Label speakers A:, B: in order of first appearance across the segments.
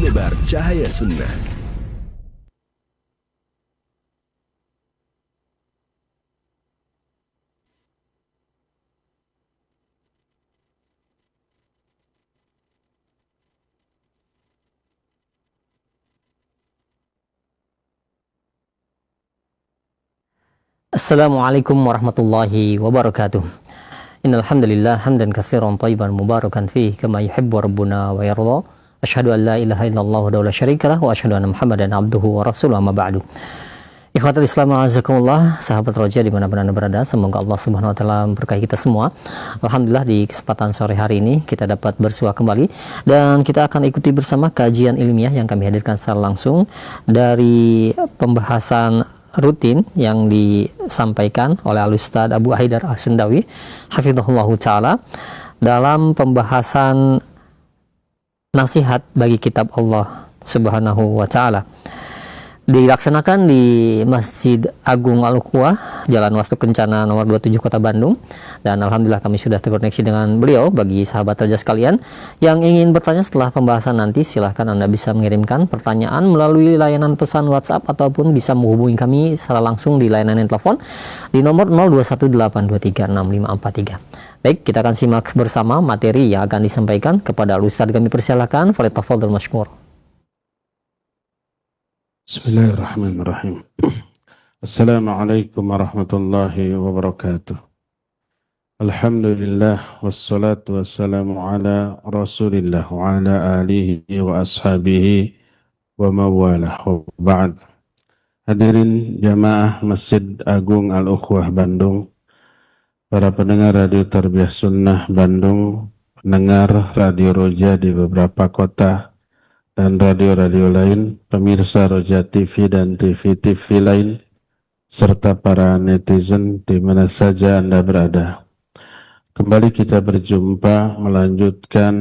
A: Penebar Cahaya Sunnah.
B: Assalamualaikum warahmatullahi wabarakatuh. Innal hamdalillah hamdan katsiran thayyiban mubarakan fihi kama yuhibbu rabbuna wa yarda. Asyhadu an la ilaha illallah wa la syarikalah wa asyhadu anna Muhammadan abduhu wa rasuluhu amma ba'du. Ikhwatul Islam azakumullah, sahabat roja dimanapun Anda berada, semoga Allah Subhanahu wa taala memberkahi kita semua. Alhamdulillah di kesempatan sore hari ini kita dapat bersua kembali dan kita akan ikuti bersama kajian ilmiah yang kami hadirkan secara langsung dari pembahasan rutin yang disampaikan oleh Al-Ustaz Abu Haidar As-Sundawi hafizahullahu taala dalam pembahasan nasihat bagi kitab Allah Subhanahu wa taala. Dilaksanakan di Masjid Agung Al-Ukhuwah, Jalan Wastu Kencana nomor 27 Kota Bandung. Dan alhamdulillah kami sudah terkoneksi dengan beliau. Bagi sahabat kerja sekalian yang ingin bertanya setelah pembahasan nanti, silahkan Anda bisa mengirimkan pertanyaan melalui layanan pesan WhatsApp ataupun bisa menghubungi kami secara langsung di layanan telepon di nomor 0218236543. Baik, kita akan simak bersama materi yang akan disampaikan. Kepada Ustaz kami persilakan, falyatafadhal mashkur.
C: Bismillahirrahmanirrahim. Assalamualaikum warahmatullahi wabarakatuh. Alhamdulillah wassalatu wassalamu ala Rasulillah wa ala alihi wa ashabihi wa mawalah wa ba'd. Hadirin jamaah Masjid Agung Al-Ukhuwah Bandung, para pendengar Radio Tarbiyah Sunnah Bandung, pendengar Radio Roja di beberapa kota dan radio-radio lain, pemirsa Roja TV dan TV-TV lain, serta para netizen di mana saja Anda berada. Kembali kita berjumpa melanjutkan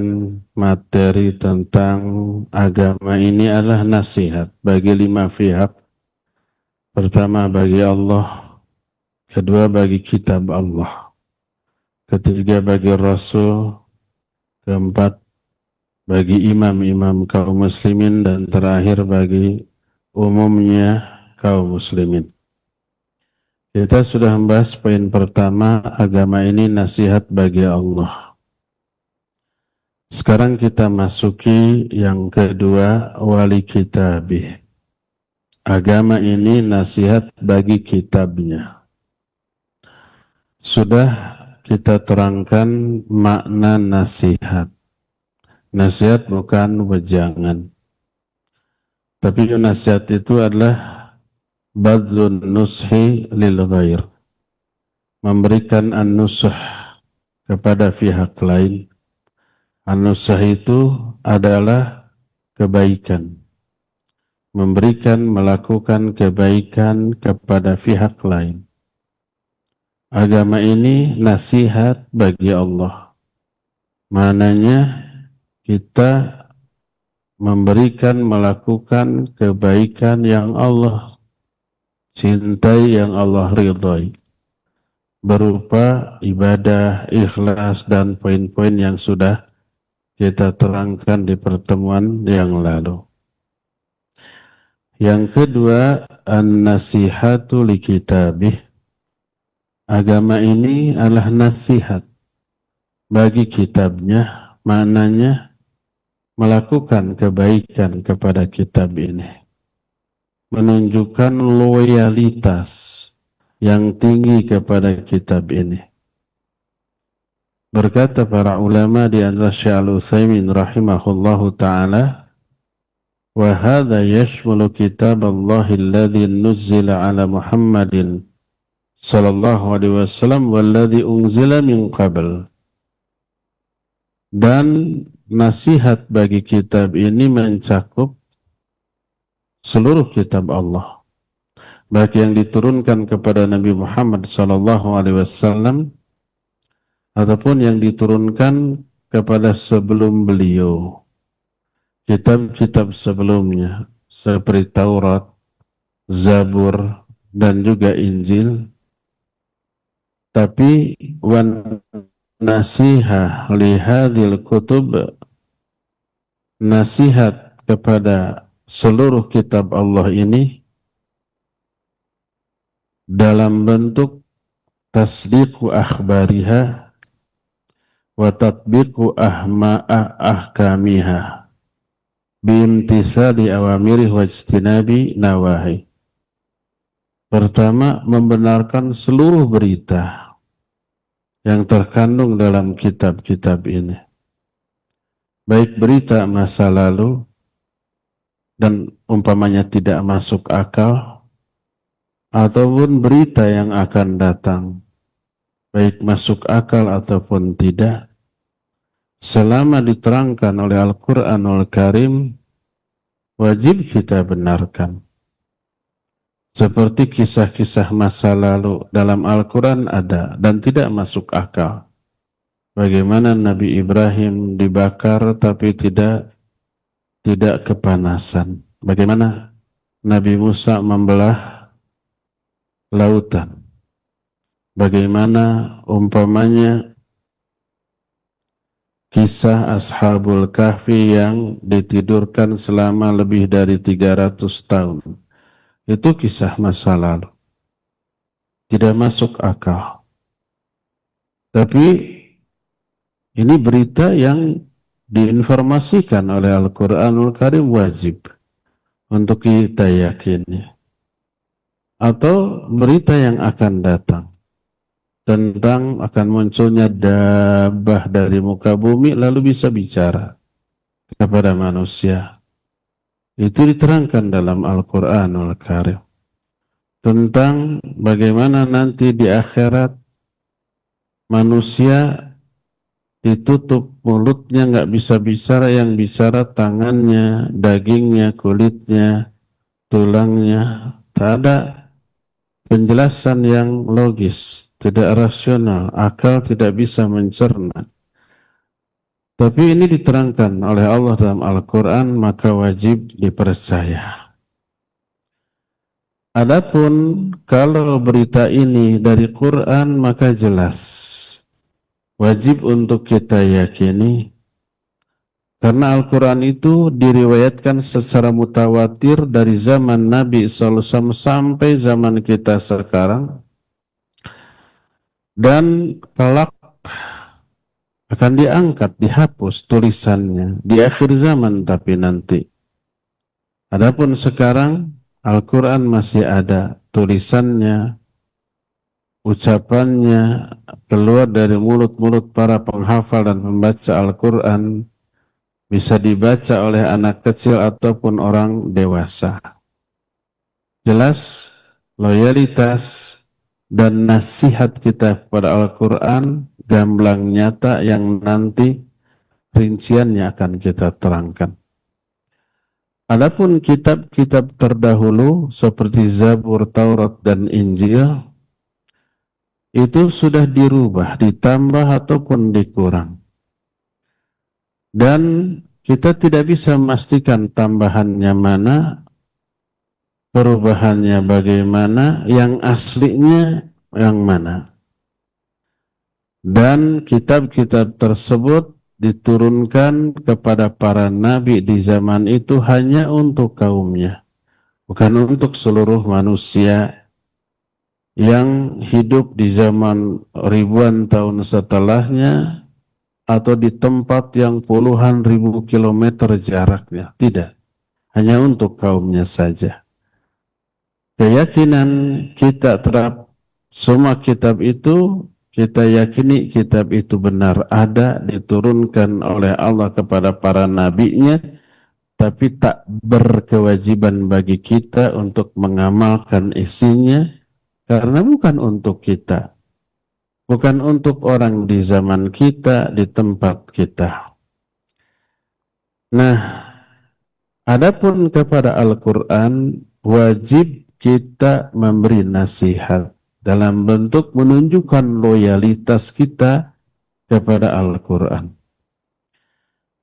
C: materi tentang agama ini adalah nasihat bagi 5 pihak. Pertama bagi Allah, kedua bagi kitab Allah, ketiga bagi Rasul, keempat bagi imam-imam kaum muslimin, dan terakhir bagi umumnya kaum muslimin. Kita sudah membahas poin pertama, agama ini nasihat bagi Allah. Sekarang kita masuki yang kedua, wali kitabih. Agama ini nasihat bagi kitabnya. Sudah kita terangkan makna nasihat. Nasihat bukan wejangan. Tapi nasihat itu adalah badlun nushi lil ghair. Memberikan an-nusuh kepada pihak lain. An-nusuh itu adalah kebaikan. Memberikan, melakukan kebaikan kepada pihak lain. Agama ini nasihat bagi Allah. Mananya kita memberikan, melakukan kebaikan yang Allah cintai, yang Allah ridhai, berupa ibadah, ikhlas, dan poin-poin yang sudah kita terangkan di pertemuan yang lalu. Yang kedua, an-nasihatu li kitabih. Agama ini adalah nasihat bagi kitabnya, maknanya melakukan kebaikan kepada kitab ini, menunjukkan loyalitas yang tinggi kepada kitab ini. Berkata para ulama di antara Syekh Al-Utsaimin rahimahullahu ta'ala, wa hadha yashmulu kitab Allah alladhi nuzzila ala Muhammadin sallallahu alaihi wasallam walladhi unzila min qabl. Dan nasihat bagi kitab ini mencakup seluruh kitab Allah, baik yang diturunkan kepada Nabi Muhammad SAW ataupun yang diturunkan kepada sebelum beliau, kitab-kitab sebelumnya seperti Taurat, Zabur, dan juga Injil. Tapi wan nasihah lihadil kutub, nasihat kepada seluruh kitab Allah ini dalam bentuk tasdiqu akhbariha wa tatbiqu ahkamiha biimtisali awamirih wa ijtinabi nawahi. Pertama, membenarkan seluruh berita yang terkandung dalam kitab-kitab ini, baik berita masa lalu dan umpamanya tidak masuk akal, ataupun berita yang akan datang, baik masuk akal ataupun tidak, selama diterangkan oleh Al-Quranul Karim, wajib kita benarkan. Seperti kisah-kisah masa lalu dalam Al-Quran ada dan tidak masuk akal. Bagaimana Nabi Ibrahim dibakar tapi tidak kepanasan. Bagaimana Nabi Musa membelah lautan. Bagaimana umpamanya kisah Ashabul Kahfi yang ditidurkan selama lebih dari 300 tahun. Itu kisah masa lalu. Tidak masuk akal. Tapi ini berita yang diinformasikan oleh Al-Quranul Karim, wajib untuk kita yakini. Atau berita yang akan datang tentang akan munculnya dabah dari muka bumi lalu bisa bicara kepada manusia. Itu diterangkan dalam Al-Quranul Karim tentang bagaimana nanti di akhirat manusia ditutup mulutnya, nggak bisa bicara, yang bicara tangannya, dagingnya, kulitnya, tulangnya. Tak ada penjelasan yang logis, tidak rasional, akal tidak bisa mencerna. Tapi ini diterangkan oleh Allah dalam Al-Quran, maka wajib dipercaya. Adapun kalau berita ini dari Quran, maka jelas wajib untuk kita yakini, karena Al-Quran itu diriwayatkan secara mutawatir dari zaman Nabi SAW sampai zaman kita sekarang, dan kelak akan diangkat, dihapus tulisannya di akhir zaman. Tapi nanti, adapun sekarang Al-Quran masih ada tulisannya, ucapannya keluar dari mulut-mulut para penghafal dan pembaca Al-Quran, bisa dibaca oleh anak kecil ataupun orang dewasa. Jelas loyalitas dan nasihat kita kepada Al-Quran gamblang nyata yang nanti rinciannya akan kita terangkan. Adapun kitab-kitab terdahulu seperti Zabur, Taurat, dan Injil, itu sudah dirubah, ditambah ataupun dikurang. Dan kita tidak bisa memastikan tambahannya mana, perubahannya bagaimana, yang aslinya yang mana. Dan kitab-kitab tersebut diturunkan kepada para nabi di zaman itu hanya untuk kaumnya, bukan untuk seluruh manusia yang hidup di zaman ribuan tahun setelahnya atau di tempat yang puluhan ribu kilometer jaraknya. Tidak, hanya untuk kaumnya saja. Keyakinan kita terhadap semua kitab itu, kita yakini kitab itu benar ada, diturunkan oleh Allah kepada para nabinya, tapi tak berkewajiban bagi kita untuk mengamalkan isinya, karena bukan untuk kita, bukan untuk orang di zaman kita, di tempat kita. Nah, adapun kepada Al-Quran, wajib kita memberi nasihat dalam bentuk menunjukkan loyalitas kita kepada Al-Quran.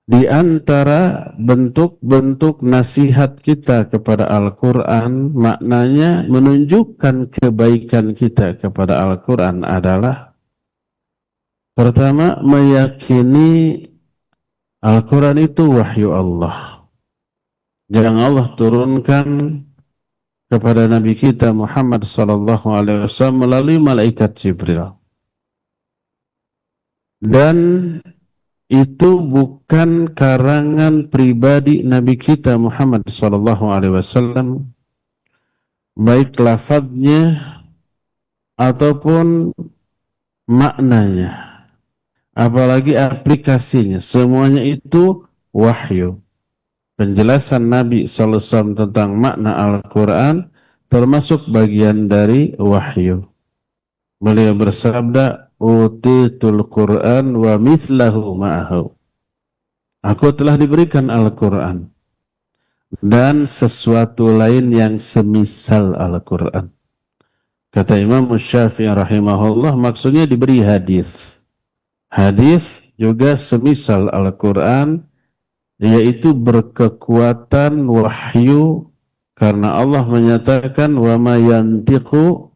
C: Di antara bentuk-bentuk nasihat kita kepada Al-Quran, maknanya menunjukkan kebaikan kita kepada Al-Quran adalah, pertama, meyakini Al-Quran itu wahyu Allah. yang Allah turunkan kepada Nabi kita Muhammad sallallahu alaihi wasallam melalui malaikat Jibril. Dan itu bukan karangan pribadi Nabi kita Muhammad sallallahu alaihi wasallam, baik lafadznya ataupun maknanya, apalagi aplikasinya, semuanya itu wahyu. Penjelasan Nabi sallallahu alaihi wasallam tentang makna Al-Quran termasuk bagian dari wahyu. Beliau bersabda, utitul Quran wa mithlahu ma'ahu. Aku telah diberikan Al-Quran dan sesuatu lain yang semisal Al-Quran. Kata Imam Syafi'i rahimahullah, maksudnya diberi hadis. Hadis juga semisal Al-Quran, yaitu berkekuatan wahyu, karena Allah menyatakan wa ma yantiqu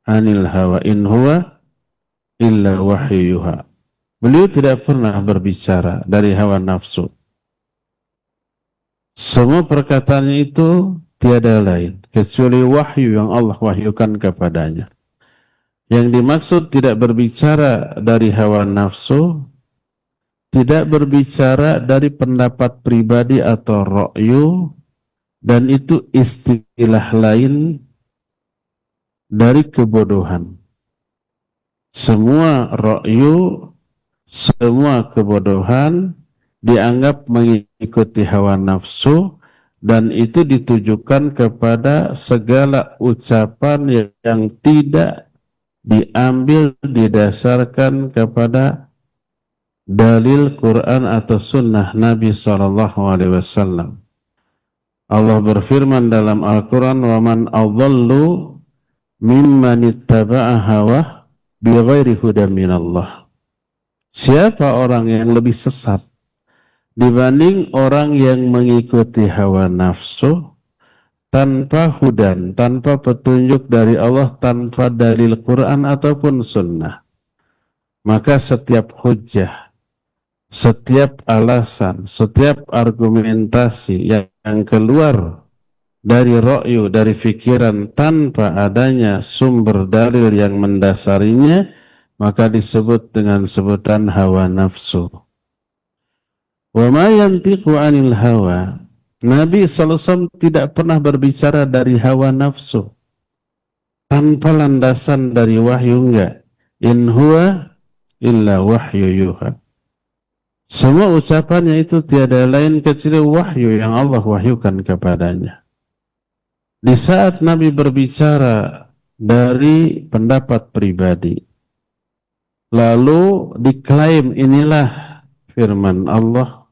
C: anil hawa in huwa illa wahyuha. Beliau tidak pernah berbicara dari hawa nafsu. Semua perkataannya itu tiada lain kecuali wahyu yang Allah wahyukan kepadanya. Yang dimaksud tidak berbicara dari hawa nafsu, tidak berbicara dari pendapat pribadi atau ra'yu, dan itu istilah lain dari kebodohan. Semua ra'yu, semua kebodohan dianggap mengikuti hawa nafsu, dan itu ditujukan kepada segala ucapan yang tidak diambil didasarkan kepada dalil Quran atau sunnah Nabi SAW. Allah berfirman dalam Al-Quran, وَمَنْ أَضَلُّ مِمَّنِ اتَّبَعَ هَوَهُ بِغَيْرِ هُدًى مِنَ اللَّهِ. Siapa orang yang lebih sesat dibanding orang yang mengikuti hawa nafsu tanpa hudan, tanpa petunjuk dari Allah, tanpa dalil Quran ataupun sunnah? Maka setiap hujjah, setiap alasan, setiap argumentasi yang keluar dari ra'yu, dari fikiran tanpa adanya sumber dalil yang mendasarinya, maka disebut dengan sebutan hawa nafsu. Wa ma yantiqu anil hawa. Nabi SAW tidak pernah berbicara dari hawa nafsu tanpa landasan dari wahyu, enggak. In huwa illa wahyu yuha. Semua ucapannya itu tiada lain kecuali wahyu yang Allah wahyukan kepadanya. Di saat Nabi berbicara dari pendapat pribadi, lalu diklaim inilah firman Allah,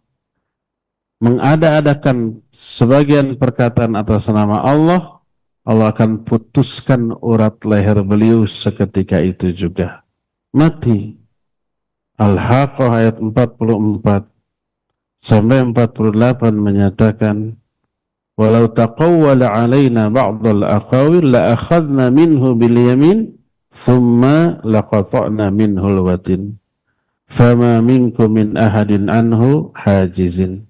C: mengada-adakan sebagian perkataan atas nama Allah, Allah akan putuskan urat leher beliau seketika itu juga. Mati. Al-Haqqah ayat 44 sampai 48 menyatakan, walau taqawwala alaina ba'dal aqawil la akhadna minhu bil yamin thumma laqata'na minhu al-watin fama minkum min ahadin anhu hajizin.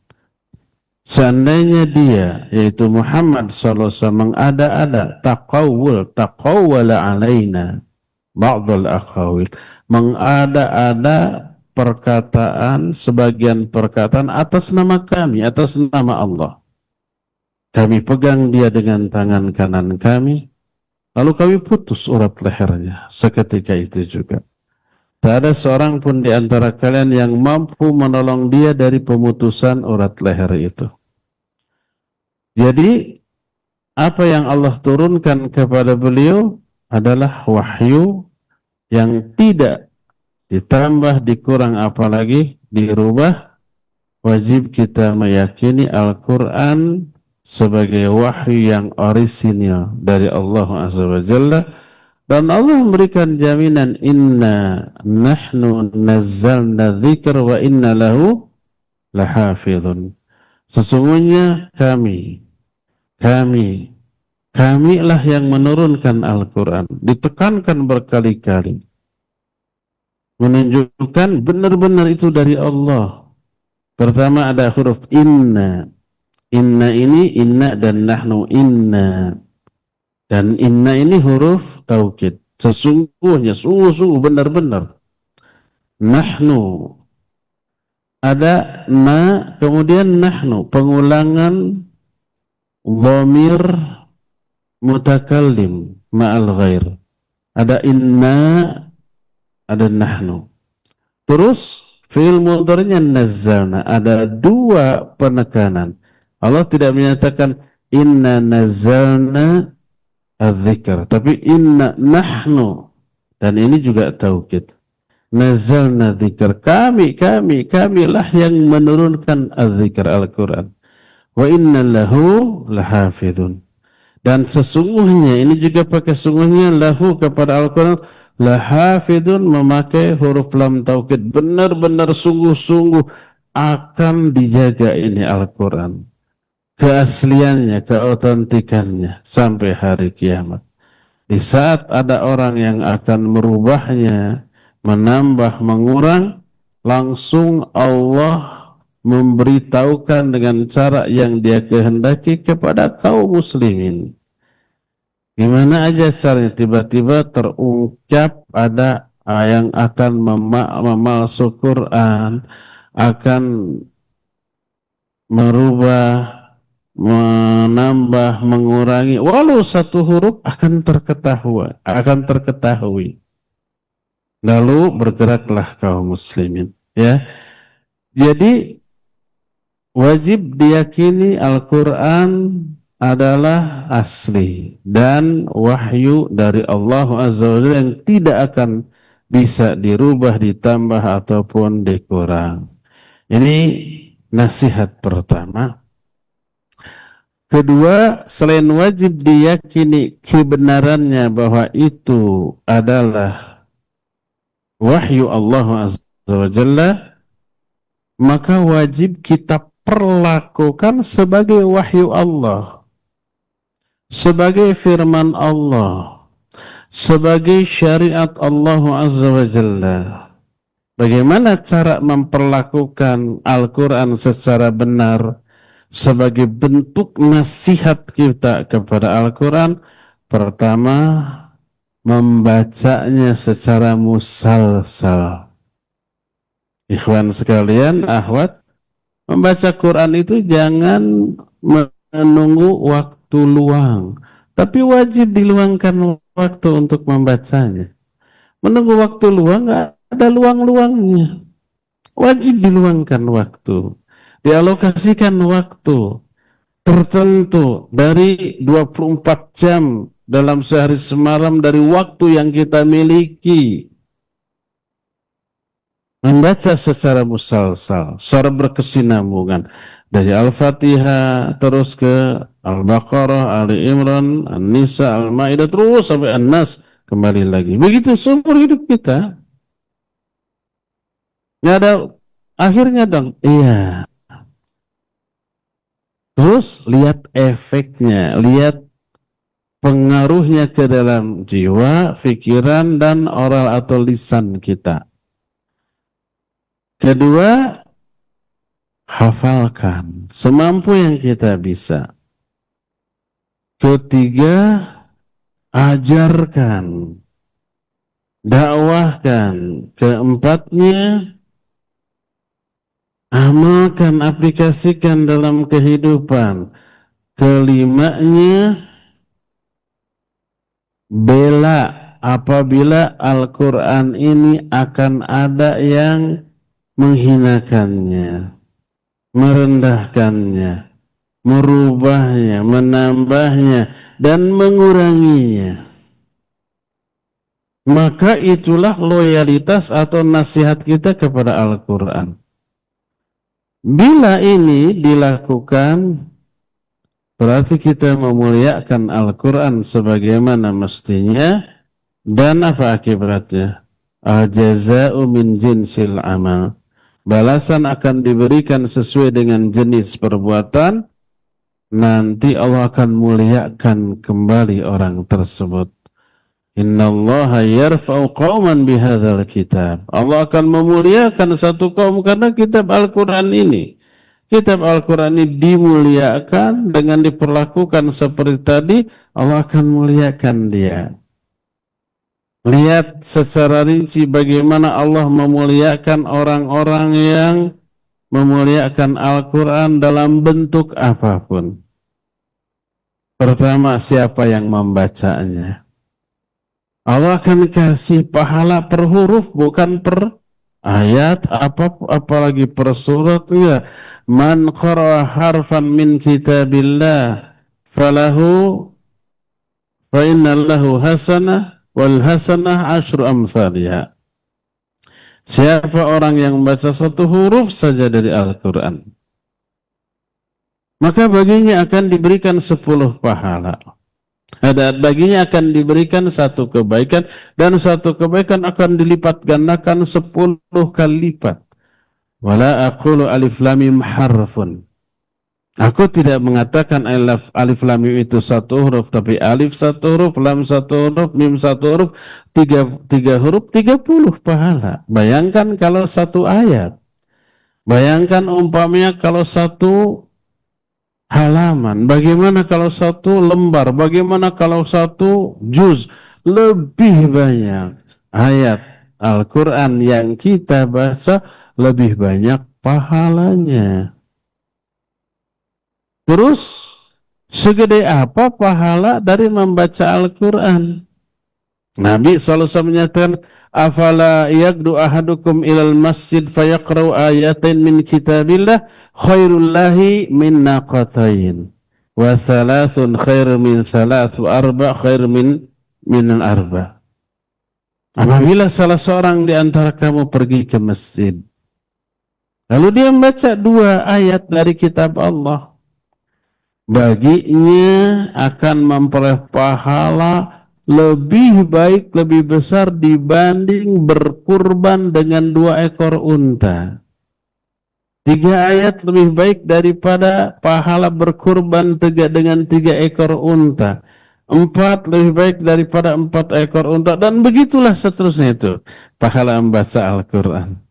C: Seandainya dia, yaitu Muhammad SAW, mengada-ada, taqawwala alaina ba'dal aqawil, mengada-ada perkataan, sebagian perkataan atas nama kami, atas nama Allah. Kami pegang dia dengan tangan kanan kami, lalu kami putus urat lehernya seketika itu juga. Tak ada seorang pun di antara kalian yang mampu menolong dia dari pemutusan urat leher itu. Jadi, apa yang Allah turunkan kepada beliau adalah wahyu yang tidak ditambah, dikurang, apalagi dirubah. Wajib kita meyakini Al-Quran sebagai wahyu yang orisinil dari Allah Azza wa Jalla. Dan Allah memberikan jaminan, inna nahnu nazzalna dzikra wa inna lahu lahafidhun. Sesungguhnya kamilah yang menurunkan Al-Quran. Ditekankan berkali-kali, menunjukkan benar-benar itu dari Allah. Pertama ada huruf inna. Inna ini inna dan nahnu inna. Dan inna ini huruf taukid. Sesungguhnya, sungguh-sungguh benar-benar. Nahnu. Ada na, kemudian nahnu. Pengulangan dhamir mutakallim ma'al ghair. Ada inna, ada nahnu. Terus fi'il mudhari'nya nazzalna. Ada dua penekanan. Allah tidak menyatakan inna nazzalna az-zikr, tapi inna nahnu, dan ini juga taukid. Nazzalna dzikr, kamilah yang menurunkan az-zikr Al-Quran. Wa inna lahu lahafidhun. Dan sesungguhnya, ini juga pakai sungguhnya, lahu kepada Al-Quran, lahafidhun memakai huruf lam taukid. Benar-benar sungguh-sungguh akan dijaga ini Al-Quran. Keasliannya, keautentikannya sampai hari kiamat. Di saat ada orang yang akan merubahnya, menambah, mengurang, langsung Allah memberitahukan dengan cara yang dia kehendaki kepada kaum muslimin. Gimana aja caranya, tiba-tiba terungkap ada yang akan memalsu Quran, akan merubah, menambah, mengurangi, walau satu huruf akan terketahui. Lalu bergeraklah kaum muslimin, ya. Jadi wajib diyakini Al-Quran adalah asli dan wahyu dari Allah Azza wa Jalla yang tidak akan bisa dirubah, ditambah ataupun dikurang. Ini nasihat pertama. Kedua, selain wajib diyakini kebenarannya bahwa itu adalah wahyu Allah Azza wa Jalla, maka wajib kita perlakukan sebagai wahyu Allah, sebagai firman Allah, sebagai syariat Allah Azza wa Jalla. Bagaimana cara memperlakukan Al-Quran secara benar sebagai bentuk nasihat kita kepada Al-Quran? Pertama, membacanya secara musalsal. Ikhwan sekalian, akhwat, membaca Quran itu jangan menunggu waktu luang, tapi wajib diluangkan waktu untuk membacanya. Menunggu waktu luang, nggak ada luang-luangnya. Wajib diluangkan waktu, dialokasikan waktu tertentu dari 24 jam dalam sehari semalam dari waktu yang kita miliki. Membaca secara musalsal, secara berkesinambungan dari Al-Fatihah terus ke Al-Baqarah, Ali Imran, An-Nisa, Al-Maidah, terus sampai An-Nas, kembali lagi. Begitu seumur hidup kita. Nggak ada akhirnya dong. Iya. Terus lihat efeknya, lihat pengaruhnya ke dalam jiwa, pikiran, dan oral atau lisan kita. Kedua, hafalkan semampu yang kita bisa. Ketiga, ajarkan, dakwahkan. Keempatnya, amalkan, aplikasikan dalam kehidupan. Kelimanya, bela apabila Al-Quran ini akan ada yang menghinakannya, merendahkannya, merubahnya, menambahnya, dan menguranginya. Maka itulah loyalitas atau nasihat kita kepada Al-Quran. Bila ini dilakukan, berarti kita memuliakan Al-Quran sebagaimana mestinya. Dan apa akibatnya? Al-jaza'u min jinsil amal. Balasan akan diberikan sesuai dengan jenis perbuatan. Nanti Allah akan muliakan kembali orang tersebut. Innallaha yarfa'u qauman bihadzal kitab. Allah akan memuliakan satu kaum karena kitab Al-Quran ini. kitab Al-Quran ini dimuliakan dengan diperlakukan seperti tadi, Allah akan muliakan dia. Lihat secara rinci bagaimana Allah memuliakan orang-orang yang memuliakan Al-Quran dalam bentuk apapun. Pertama, siapa yang membacanya. Allah akan kasih pahala per huruf, bukan per ayat, apalagi per surat. Enggak. Man qara'a harfan min kitabillah falahu fa inna lahu hasanah wal hasanah asyru amsalha. Siapa orang yang membaca satu huruf saja dari Al-Quran, maka baginya akan diberikan 10 pahala. Baginya akan diberikan satu kebaikan, dan satu kebaikan akan dilipat gandakan 10 kali lipat. Wala aqulu alif lam mim harfun. Aku tidak mengatakan alif lam mim itu satu huruf, tapi alif satu huruf, lam satu huruf, mim satu huruf, tiga huruf, 30 pahala. Bayangkan kalau satu ayat. Bayangkan umpamanya kalau satu halaman, bagaimana kalau satu lembar, bagaimana kalau satu juz, lebih banyak ayat Al-Quran yang kita baca, lebih banyak pahalanya. Terus, segede apa pahala dari membaca Al-Quran? Nabi SAW menyatakan, afala yagdu ahadukum ilal masjid fayaqra'u ayatain min kitabillah khairul lahi min naqatain wa thalathun khair min thalath wa arba khair min arba. Apabila salah seorang di antara kamu pergi ke masjid, lalu dia membaca 2 ayat dari kitab Allah, baginya akan memperoleh pahala lebih baik, lebih besar dibanding berkurban dengan 2 ekor unta. 3 ayat lebih baik daripada pahala berkurban dengan 3 ekor unta. 4 lebih baik daripada 4 ekor unta. Dan begitulah seterusnya itu pahala membaca Al-Quran.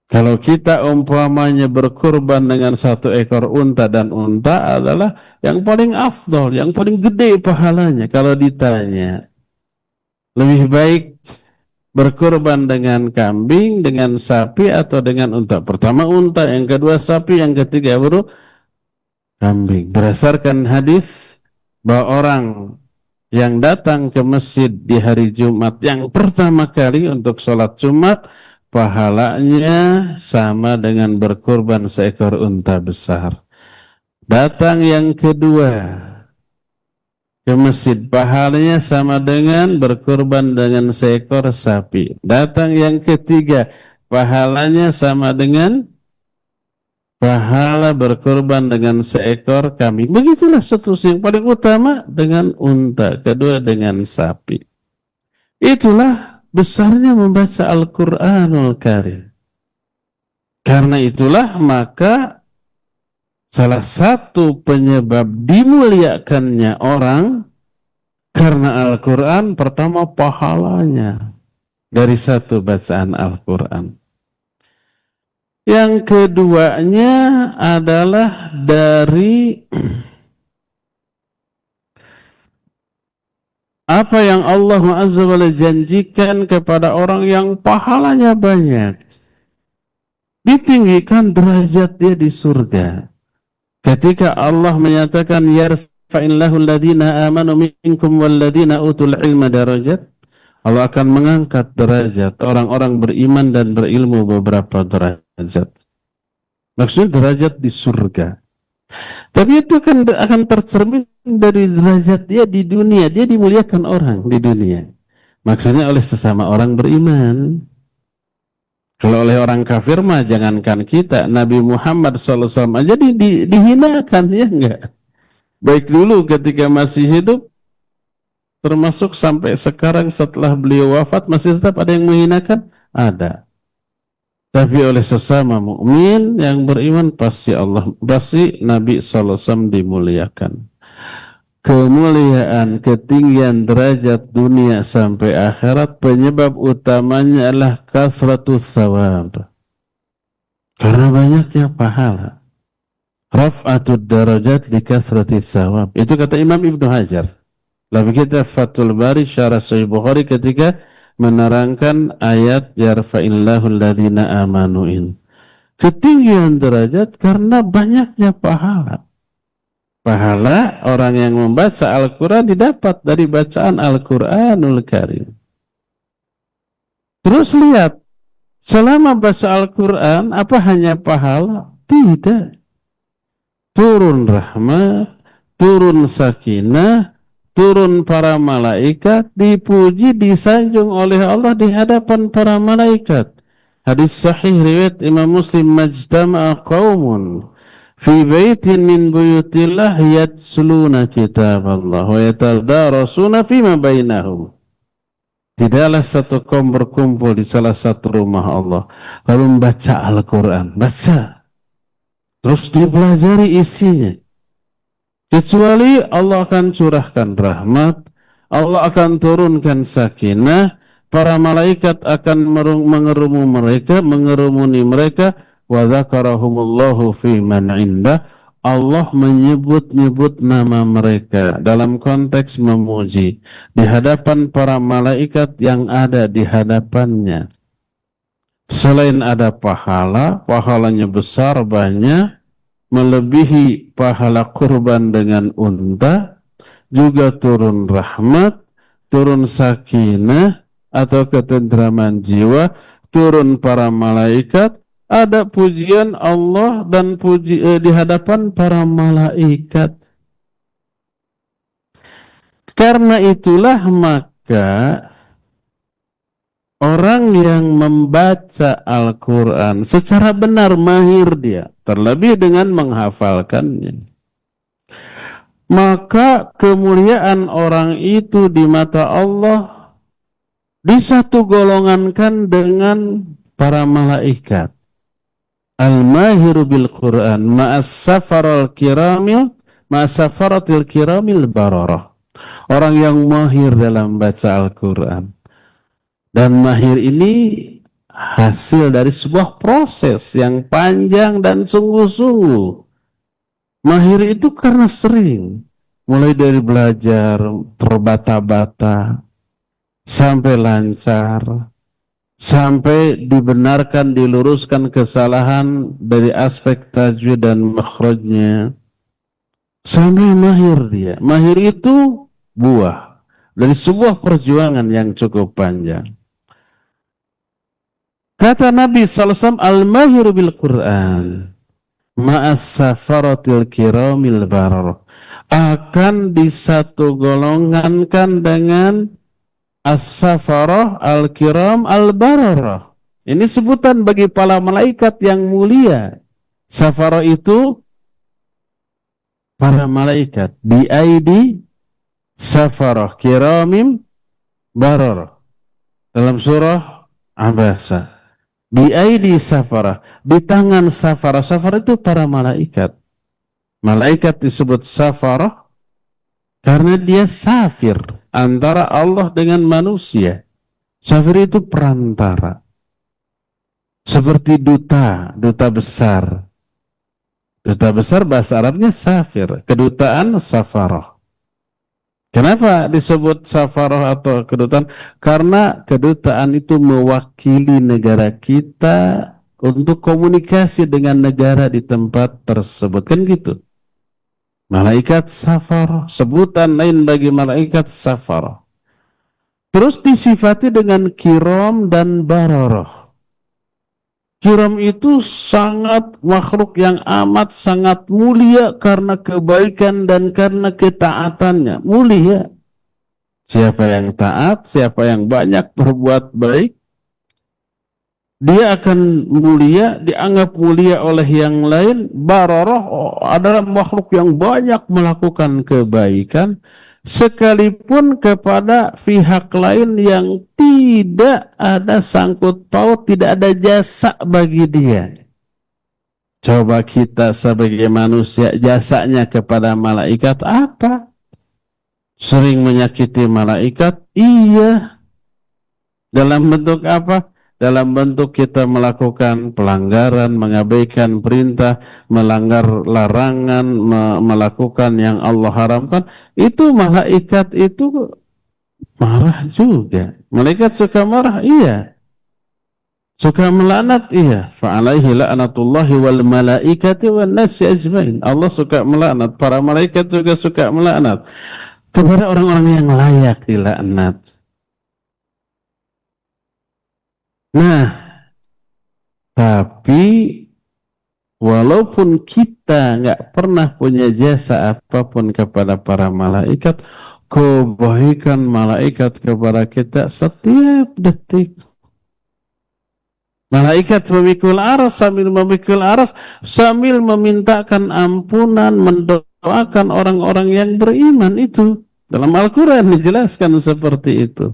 C: Kalau kita umpamanya berkurban dengan 1 ekor unta, dan unta adalah yang paling afdol, yang paling gede pahalanya. Kalau ditanya, lebih baik berkurban dengan kambing, dengan sapi, atau dengan unta? Pertama unta, yang kedua sapi, yang ketiga baru kambing. Berdasarkan hadis bahwa orang yang datang ke masjid di hari Jumat yang pertama kali untuk sholat Jumat, pahalanya sama dengan berkurban seekor unta besar. Datang yang kedua ke masjid, pahalanya sama dengan berkurban dengan seekor sapi. Datang yang ketiga, pahalanya sama dengan pahala berkurban dengan seekor kambing. Begitulah seterusnya. Yang paling utama dengan unta, kedua dengan sapi. Itulah besarnya membaca Al-Quranul Karim. Karena itulah maka salah satu penyebab dimuliakannya orang karena Al-Quran, pertama pahalanya dari satu bacaan Al-Quran. Yang keduanya adalah dari apa yang Allah Azza wa Jalla janjikan kepada orang yang pahalanya banyak. Ditinggikan derajat dia di surga. Ketika Allah menyatakan yarfa'illahu alladhina amanu minkum walladhina utul ilma darajat, Allah akan mengangkat derajat orang-orang beriman dan berilmu beberapa derajat. Maksudnya derajat di surga. Tapi itu kan akan tercermin dari derajat dia di dunia. Dia dimuliakan orang di dunia. Maksudnya oleh sesama orang beriman. Kalau oleh orang kafir mah jangankan kita, Nabi Muhammad SAW aja dihinakan, ya enggak? Baik dulu ketika masih hidup, termasuk sampai sekarang setelah beliau wafat, masih tetap ada yang menghinakan? Ada. Tapi oleh sesama mukmin yang beriman pasti Nabi SAW dimuliakan. Kemuliaan, ketinggian derajat dunia sampai akhirat, penyebab utamanya adalah kathratus thawab. Karena banyaknya pahala. Raf'atud darajat li kathrati thawab. Itu kata Imam Ibnu Hajar. Lalu kita Fathul Bari Syarah Sahih Bukhari ketika menerangkan ayat yarfa'illahu alladhina amanuin. Ketinggian derajat karena banyaknya pahala. Pahala orang yang membaca Al-Quran didapat dari bacaan Al-Quranul Karim. Terus lihat, selama baca Al-Quran, apa hanya pahala? Tidak. Turun rahmat, turun sakinah, turun para malaikat, dipuji, disanjung oleh Allah di hadapan para malaikat. Hadis sahih riwayat Imam Muslim, majtama'a qaumun fi baitin min buyutillah yatsluna kitab Allah wa yatadarasuna fima bainahum. Tidaklah satu kaum berkumpul di salah satu rumah Allah lalu membaca Al-Quran, baca, terus dipelajari isinya, kecuali Allah akan curahkan rahmat, Allah akan turunkan sakinah, para malaikat akan mengerumuni mereka, wa dzakarahumullahu fi man indah, Allah menyebut-nyebut nama mereka dalam konteks memuji di hadapan para malaikat yang ada di hadapannya. Selain ada pahala, pahalanya besar banyak, melebihi pahala kurban dengan unta, juga turun rahmat, turun sakinah atau ketentraman jiwa, turun para malaikat, ada pujian Allah dan di hadapan para malaikat. Karena itulah maka orang yang membaca Al-Quran secara benar, mahir dia, terlebih dengan menghafalkannya, maka kemuliaan orang itu di mata Allah disatu golongankan dengan para malaikat. Al-mahiru bil Quran ma'as-safaratil kiramil bararah. Orang yang mahir dalam baca Al-Quran. Dan mahir ini hasil dari sebuah proses yang panjang dan sungguh-sungguh. Mahir itu karena sering, mulai dari belajar terbata-bata, sampai lancar, sampai dibenarkan, diluruskan kesalahan dari aspek tajwid dan makhrajnya, sampai mahir dia. Mahir itu buah dari sebuah perjuangan yang cukup panjang. Kata Nabi SAW, al-mahiru bil Quran ma'as safaratil kiramil barar, akan disatu golongankan dengan as-safarah al-kiram al-bararah. Ini sebutan bagi para malaikat yang mulia. Safarah itu para malaikat. Bi'aidi safarah kiramim bararah. Dalam surah Abasa. Bi'aidi safarah. Di tangan safarah. Safarah itu para malaikat. Malaikat disebut safarah karena dia safir antara Allah dengan manusia. Safir itu perantara. Seperti duta, duta besar. Duta besar bahasa Arabnya safir. Kedutaan safarah. Kenapa disebut safarah atau kedutaan? Karena kedutaan itu mewakili negara kita untuk komunikasi dengan negara di tempat tersebut. Kan gitu. Malaikat safarah, sebutan lain bagi malaikat safarah. Terus disifati dengan kiram dan bararah. Kiram itu sangat makhluk yang amat sangat mulia karena kebaikan dan karena ketaatannya. Mulia. Siapa yang taat, siapa yang banyak berbuat baik, dia akan mulia, dianggap mulia oleh yang lain. Bararah adalah makhluk yang banyak melakukan kebaikan, sekalipun kepada pihak lain yang tidak ada sangkut paut, tidak ada jasa bagi dia. Coba kita sebagai manusia, jasanya kepada malaikat apa? Sering menyakiti malaikat? Iya. Dalam bentuk apa? dalam bentuk kita melakukan pelanggaran, mengabaikan perintah, melanggar larangan, melakukan yang Allah haramkan, itu malaikat itu marah juga. Malaikat suka marah, iya. Suka melaknat, iya. Fa'alaihi la'natullahi wal malaikati wan nasi ajmain. Allah suka melaknat, para malaikat juga suka melaknat kepada orang-orang yang layak dilaknat. Nah, tapi walaupun kita nggak pernah punya jasa apapun kepada para malaikat, kebaikan malaikat kepada kita setiap detik. Malaikat memikul aras, sambil memikul aras, sambil memintakan ampunan, mendoakan orang-orang yang beriman itu. Dalam Al-Quran dijelaskan seperti itu.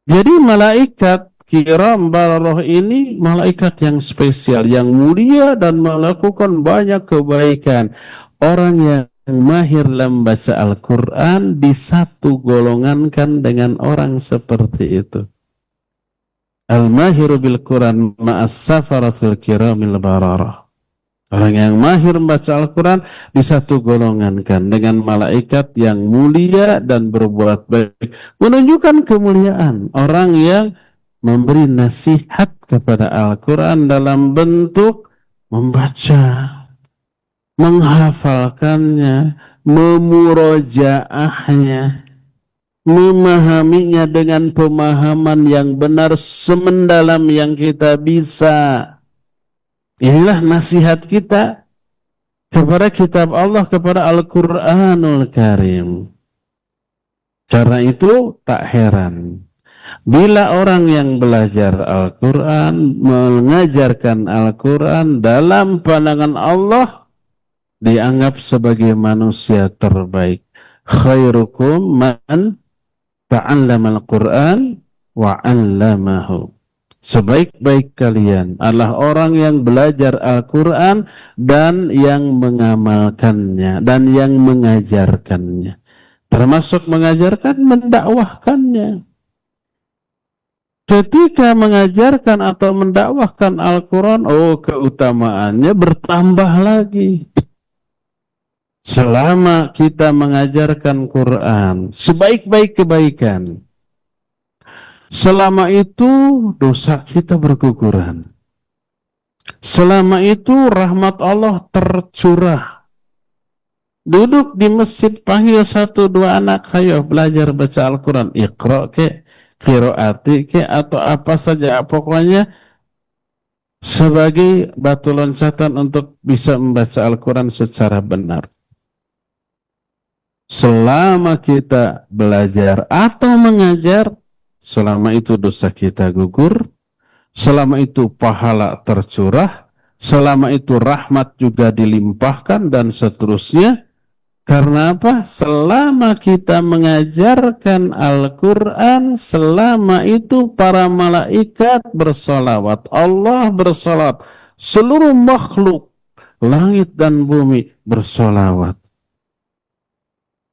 C: Jadi malaikat kiram bararah ini malaikat yang spesial, yang mulia dan melakukan banyak kebaikan. Orang yang mahir dalam baca Al-Quran disatu golongankan dengan orang seperti itu. Al-mahiru bil Quran ma'as safaratil kiramil bararah. Orang yang mahir membaca Al-Quran disatu golongankan dengan malaikat yang mulia dan berbuat baik. Menunjukkan kemuliaan orang yang memberi nasihat kepada Al-Quran dalam bentuk membaca, menghafalkannya, memurojaahnya, memahaminya dengan pemahaman yang benar semendalam yang kita bisa. Inilah nasihat kita kepada kitab Allah, kepada Al-Quranul Karim. Karena itu tak heran bila orang yang belajar Al-Quran, mengajarkan Al-Quran dalam pandangan Allah dianggap sebagai manusia terbaik. Khairukum man ta'allama al-Quran wa 'allamahu. Sebaik-baik kalian adalah orang yang belajar Al-Quran dan yang mengamalkannya dan yang mengajarkannya. Termasuk mengajarkan, mendakwahkannya. Ketika mengajarkan atau mendakwahkan Al-Quran, keutamaannya bertambah lagi. Selama kita mengajarkan Quran, sebaik-baik kebaikan, selama itu dosa kita berguguran. Selama itu rahmat Allah tercurah. Duduk di masjid, panggil 1-2 anak, ayo belajar baca Al-Quran. Iqra ke, qiraati ke, atau apa saja. Pokoknya sebagai batu loncatan untuk bisa membaca Al-Quran secara benar. Selama kita belajar atau mengajar, selama itu dosa kita gugur, selama itu pahala tercurah, selama itu rahmat juga dilimpahkan, dan seterusnya. Karena apa? Selama kita mengajarkan Al-Quran, selama itu para malaikat bersolawat, Allah bersolawat, seluruh makhluk, langit dan bumi bersolawat.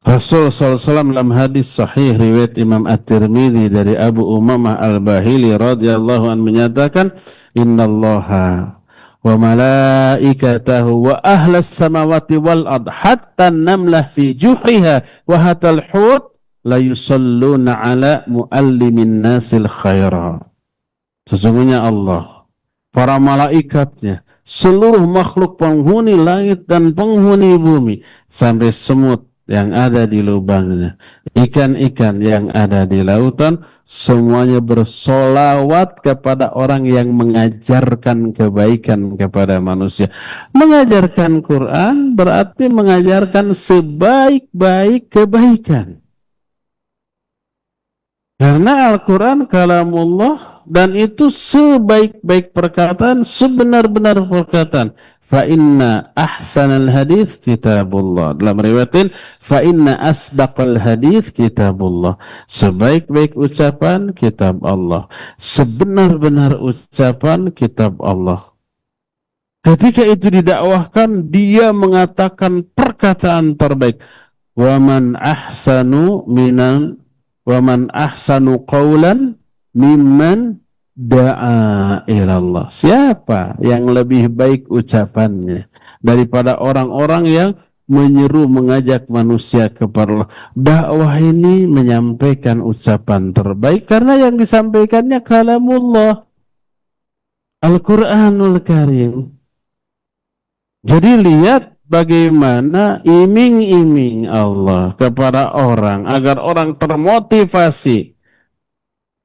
C: Rasul SAW dalam hadis sahih riwayat Imam At-Tirmidzi dari Abu Umamah Al-Bahili radhiyallahu anhu menyatakan, innallaha wa malaikatahu wa ahlas samawati wal ard hatta namlah fi juhriha wa hatal hut la yusalluna ala muallimin nasil khaira. Sesungguhnya Allah, para malaikatnya, seluruh makhluk penghuni langit dan penghuni bumi, sampai semut yang ada di lubangnya, ikan-ikan yang ada di lautan, semuanya bersolawat kepada orang yang mengajarkan kebaikan kepada manusia. Mengajarkan Quran berarti mengajarkan sebaik-baik kebaikan. Karena Al-Quran kalamullah, dan itu sebaik-baik perkataan, sebenar-benar perkataan. Fa inna ahsanal hadits kitabullah. Dalam riwayatin, fa inna asdaqal hadits kitabullah. Sebaik-baik ucapan kitab Allah, sebenar-benar ucapan kitab Allah. Ketika itu didakwahkan, dia mengatakan perkataan terbaik. Wa man ahsanu qawlan mimman da'a ilallah. Siapa yang lebih baik ucapannya daripada orang-orang yang menyeru mengajak manusia kepada Allah. Dakwah ini menyampaikan ucapan terbaik karena yang disampaikannya kalamullah, Al-Quranul Karim. Jadi lihat bagaimana iming-iming Allah kepada orang agar orang termotivasi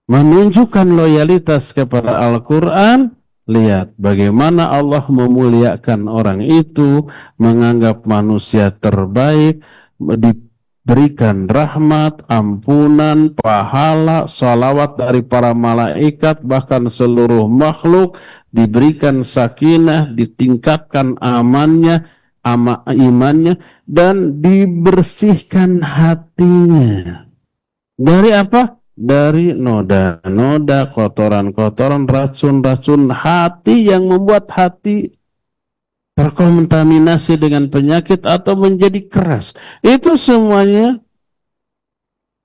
C: menunjukkan loyalitas kepada Al-Quran. Lihat bagaimana Allah memuliakan orang itu, menganggap manusia terbaik, diberikan rahmat, ampunan, pahala, salawat dari para malaikat, bahkan seluruh makhluk, diberikan sakinah, ditingkatkan imannya, dan dibersihkan hatinya. Dari apa? Dari noda-noda, kotoran-kotoran, racun-racun hati yang membuat hati terkontaminasi dengan penyakit atau menjadi keras. Itu semuanya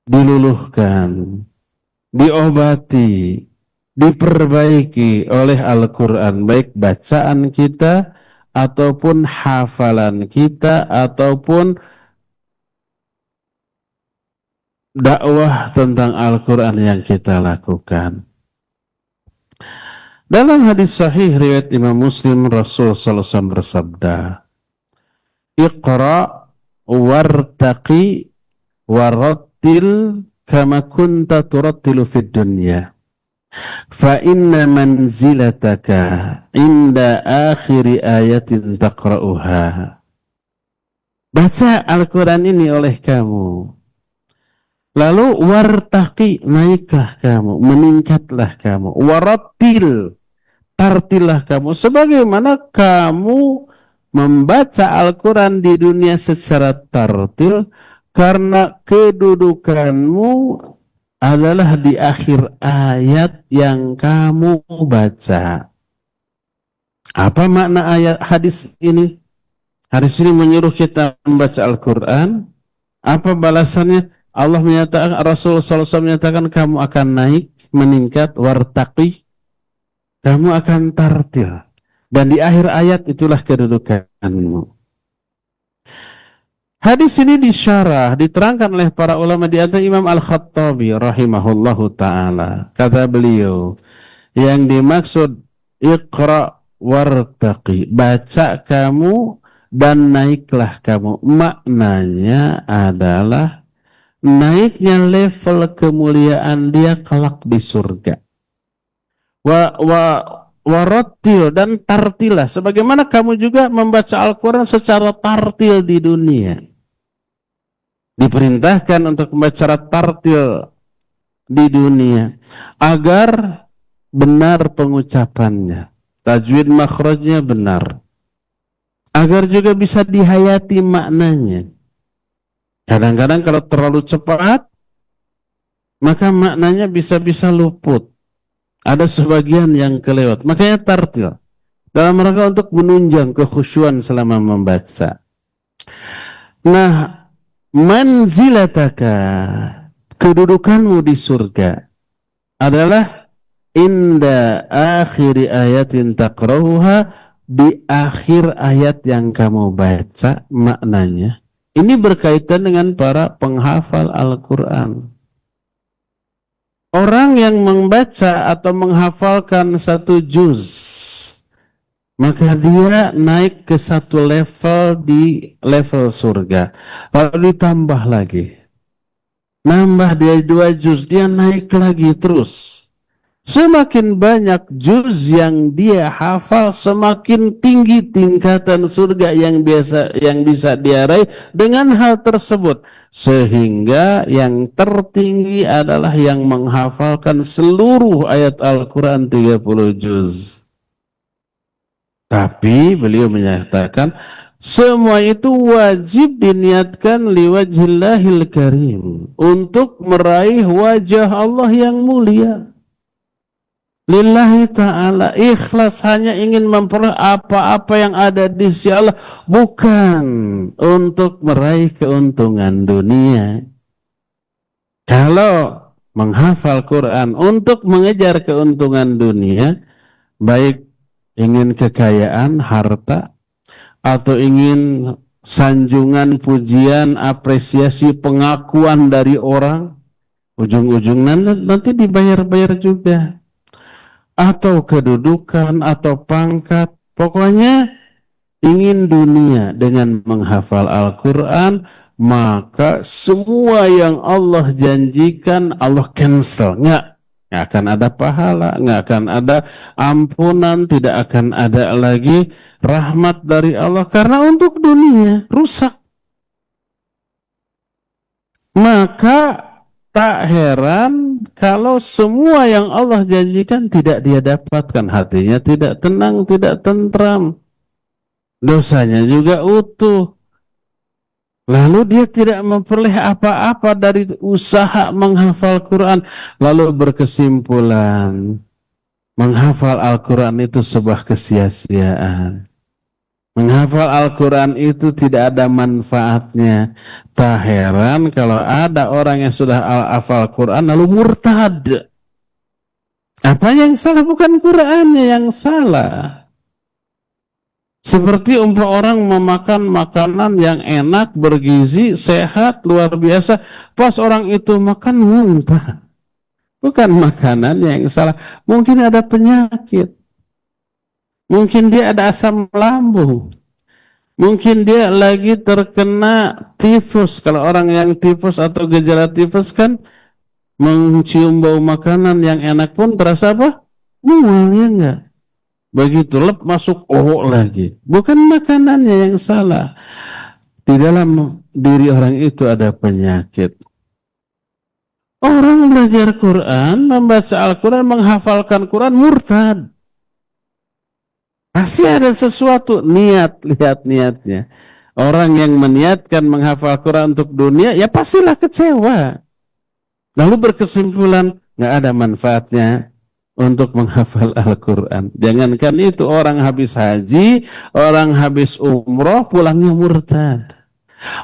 C: diluluhkan, diobati, diperbaiki oleh Al-Quran, baik bacaan kita ataupun hafalan kita ataupun dakwah tentang Al-Quran yang kita lakukan. Dalam hadis sahih riwayat Imam Muslim, Rasul sallallahu alaihi wasallam bersabda, "Iqra wartaqi warattil kama kunta turattilu fid dunya. Fa inna manzilataka inda akhiri ayatin taqra'uha." Baca Al-Quran ini oleh kamu. Lalu wartaqi, naiklah kamu, meningkatlah kamu. Warattil, tartilah kamu. Sebagaimana kamu membaca Al-Quran di dunia secara tartil, karena kedudukanmu adalah di akhir ayat yang kamu baca. Apa makna ayat hadis ini? Hadis ini menyuruh kita membaca Al-Quran. Apa balasannya? Allah menyatakan, Rasul SAW menyatakan, kamu akan naik, meningkat, wartaqi, kamu akan tartil. Dan di akhir ayat itulah kedudukanmu. Hadis ini disyarah, diterangkan oleh para ulama, di antara Imam Al-Khattabi rahimahullahu ta'ala. Kata beliau, yang dimaksud iqra wartaqi, baca kamu dan naiklah kamu. Maknanya adalah naiknya level kemuliaan dia kelak di surga. Warattil, dan tartilah. Sebagaimana kamu juga membaca Al-Quran secara tartil di dunia. Diperintahkan untuk membaca tartil di dunia. Agar benar pengucapannya. Tajwid makhrajnya benar. Agar juga bisa dihayati maknanya. Kadang-kadang kalau terlalu cepat, maka maknanya bisa-bisa luput. Ada sebagian yang kelewat. Makanya tartil. Dalam rangka untuk menunjang kekhusyuan selama membaca. Nah, manzilataka, kedudukanmu di surga adalah inda akhiri ayatin taqra'uha, di akhir ayat yang kamu baca. Maknanya ini berkaitan dengan para penghafal Al-Quran. Orang yang membaca atau menghafalkan satu juz, maka dia naik ke satu level di level surga. Lalu ditambah lagi. Nambah dia 2 juz, dia naik lagi terus. Semakin banyak juz yang dia hafal, semakin tinggi tingkatan surga yang bisa dia raih dengan hal tersebut. Sehingga yang tertinggi adalah yang menghafalkan seluruh ayat Al-Quran 30 juz. Tapi beliau menyatakan semua itu wajib diniatkan liwajhillahil karim, untuk meraih wajah Allah yang mulia. Lillahi ta'ala, ikhlas hanya ingin memperoleh apa-apa yang ada di sisi Allah, bukan untuk meraih keuntungan dunia. Kalau menghafal Quran untuk mengejar keuntungan dunia, baik ingin kekayaan, harta, atau ingin sanjungan, pujian, apresiasi, pengakuan dari orang, ujung-ujungnya nanti dibayar-bayar juga, atau kedudukan atau pangkat, pokoknya ingin dunia dengan menghafal Al-Quran, maka semua yang Allah janjikan Allah cancel. Nggak akan ada pahala, nggak akan ada ampunan, tidak akan ada lagi rahmat dari Allah, karena untuk dunia rusak. Maka tak heran kalau semua yang Allah janjikan tidak dia dapatkan, hatinya tidak tenang, tidak tentram, dosanya juga utuh. Lalu dia tidak memperoleh apa-apa dari usaha menghafal Quran. Lalu berkesimpulan, menghafal Al-Quran itu sebuah kesia-siaan. Menghafal Al-Quran itu tidak ada manfaatnya. Tak heran kalau ada orang yang sudah hafal Quran lalu murtad. Apa yang salah? Bukan Qurannya yang salah. Seperti orang memakan makanan yang enak, bergizi, sehat, luar biasa. Pas orang itu makan muntah. Bukan makanan yang salah. Mungkin ada penyakit. Mungkin dia ada asam lambung. Mungkin dia lagi terkena tifus. Kalau orang yang tifus atau gejala tifus kan mencium bau makanan yang enak pun terasa apa? Mual, ya enggak? Begitu lep masuk lagi. Bukan makanannya yang salah. Di dalam diri orang itu ada penyakit. Orang belajar Quran, membaca Al-Quran, menghafalkan Quran, murtad. Pasti ada sesuatu, niat, lihat niatnya. Orang yang meniatkan menghafal Quran untuk dunia, ya pastilah kecewa. Lalu berkesimpulan, nggak ada manfaatnya untuk menghafal Al-Quran. Jangankan itu, orang habis haji, orang habis umroh, pulangnya murtad.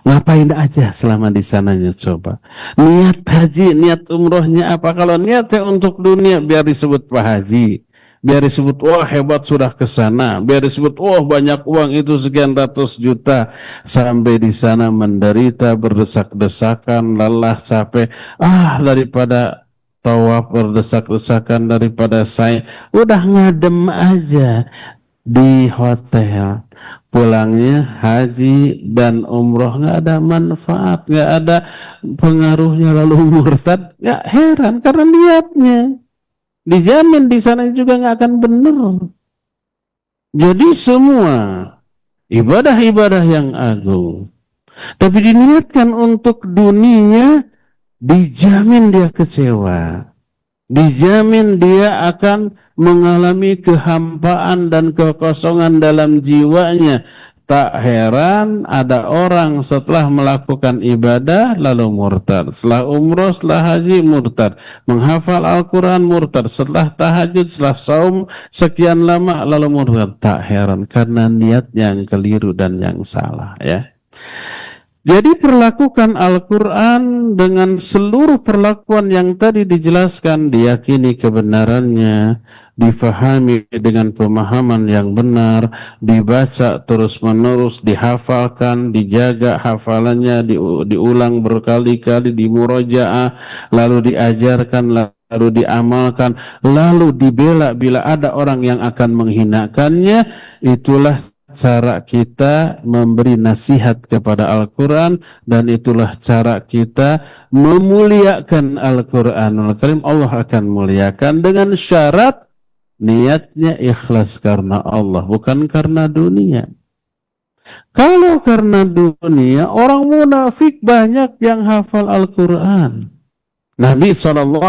C: Ngapain aja selama di sananya coba. Niat haji, niat umrohnya apa? Kalau niatnya untuk dunia, biar disebut Pak Haji. Biar disebut, wah hebat sudah ke sana. Biar disebut, wah banyak uang itu sekian ratus juta. Sampai di sana menderita, berdesak-desakan, lelah, capek. Daripada tawaf berdesak-desakan, daripada saya udah ngadem aja di hotel, pulangnya haji dan umroh nggak ada manfaat, nggak ada pengaruhnya, lalu murtad. Nggak heran karena niatnya dijamin di sana juga nggak akan benar. Jadi semua ibadah-ibadah yang agung tapi diniatkan untuk dunia, dijamin dia kecewa. Dijamin dia akan mengalami kehampaan dan kekosongan dalam jiwanya. Tak heran ada orang setelah melakukan ibadah lalu murtad. Setelah umroh, setelah haji murtad. Menghafal Al-Quran murtad. Setelah tahajud, setelah saum sekian lama lalu murtad. Tak heran karena niat yang keliru dan yang salah, ya. Jadi perlakukan Al-Quran dengan seluruh perlakuan yang tadi dijelaskan, diyakini kebenarannya, difahami dengan pemahaman yang benar, dibaca terus-menerus, dihafalkan, dijaga hafalannya, diulang berkali-kali, dimurojaah, lalu diajarkan, lalu diamalkan, lalu dibela bila ada orang yang akan menghinakannya. Itulah cara kita memberi nasihat kepada Al-Quran, dan itulah cara kita memuliakan Al-Quranul Karim. Allah akan muliakan dengan syarat niatnya ikhlas karena Allah, bukan karena dunia. Kalau karena dunia, orang munafik banyak yang hafal Al-Quran. Nabi SAW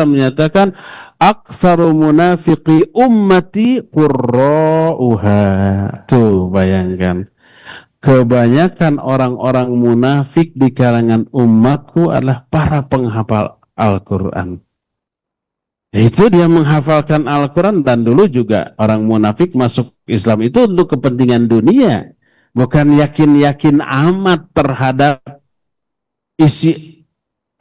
C: menyatakan, aktsaru munafiqi ummati qurra'uha. Tuh bayangkan, kebanyakan orang-orang munafik di kalangan umatku adalah para penghafal Al-Quran. Itu dia menghafalkan Al-Quran. Dan dulu juga orang munafik masuk Islam itu untuk kepentingan dunia, bukan yakin-yakin amat terhadap isi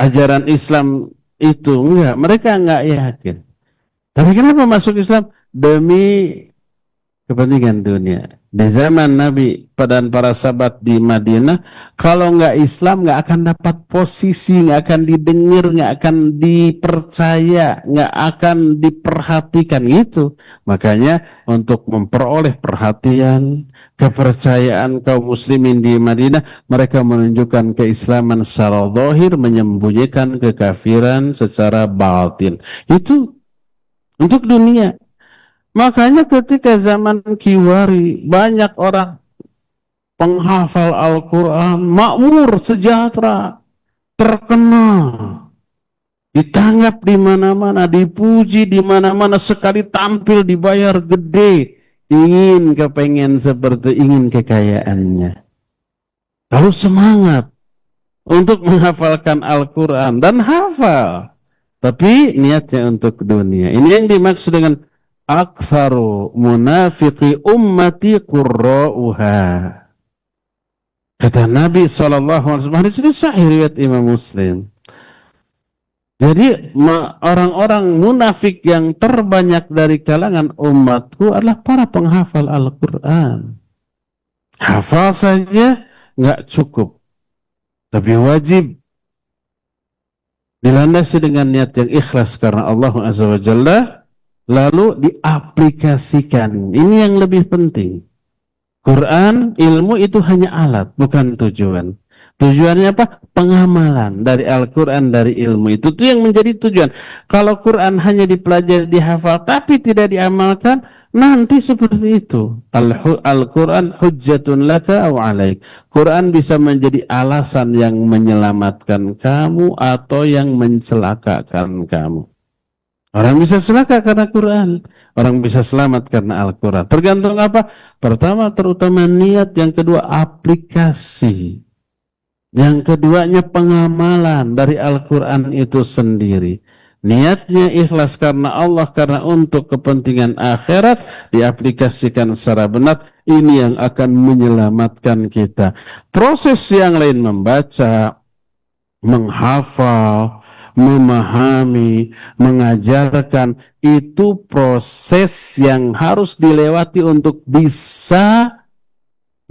C: ajaran Islam itu? Enggak, mereka enggak yakin. Tapi kenapa masuk Islam? Demi kepentingan dunia. Di zaman Nabi dan para sahabat di Madinah, kalau nggak Islam nggak akan dapat posisi, nggak akan didengar, nggak akan dipercaya, nggak akan diperhatikan gitu. Makanya untuk memperoleh perhatian, kepercayaan kaum muslimin di Madinah, mereka menunjukkan keislaman secara zahir, menyembunyikan kekafiran secara batin. Itu untuk dunia. Makanya ketika zaman Kiwari banyak orang penghafal Al-Quran, makmur, sejahtera, terkenal, ditanggap di mana-mana, dipuji di mana-mana, sekali tampil dibayar gede, ingin kekayaannya. Lalu semangat untuk menghafalkan Al-Quran dan hafal, tapi niatnya untuk dunia. Ini yang dimaksud dengan aktsaru munafiqi ummati qurra'uha. Kata Nabi SAW, hadis ini sahih riwayat Imam Muslim. Jadi orang-orang munafik yang terbanyak dari kalangan umatku adalah para penghafal Al-Quran. Hafal saja nggak cukup, tapi wajib dilandasi dengan niat yang ikhlas karena Allah Azza wa Jalla, lalu diaplikasikan. Ini yang lebih penting. Quran, ilmu itu hanya alat, bukan tujuan. Tujuannya apa? Pengamalan dari Al-Quran, dari ilmu. Itu tuh yang menjadi tujuan. Kalau Quran hanya dipelajari, dihafal, tapi tidak diamalkan, nanti seperti itu. Al-Quran hujjatun laka aw alaik. Quran bisa menjadi alasan yang menyelamatkan kamu atau yang mencelakakan kamu. Orang bisa celaka karena Quran, orang bisa selamat karena Al-Quran. Tergantung apa? Pertama, terutama niat. Yang kedua, aplikasi. Yang keduanya, pengamalan dari Al-Quran itu sendiri. Niatnya ikhlas karena Allah, karena untuk kepentingan akhirat, diaplikasikan secara benar. Ini yang akan menyelamatkan kita. Proses yang lain, membaca, menghafal, memahami, mengajarkan, itu proses yang harus dilewati untuk bisa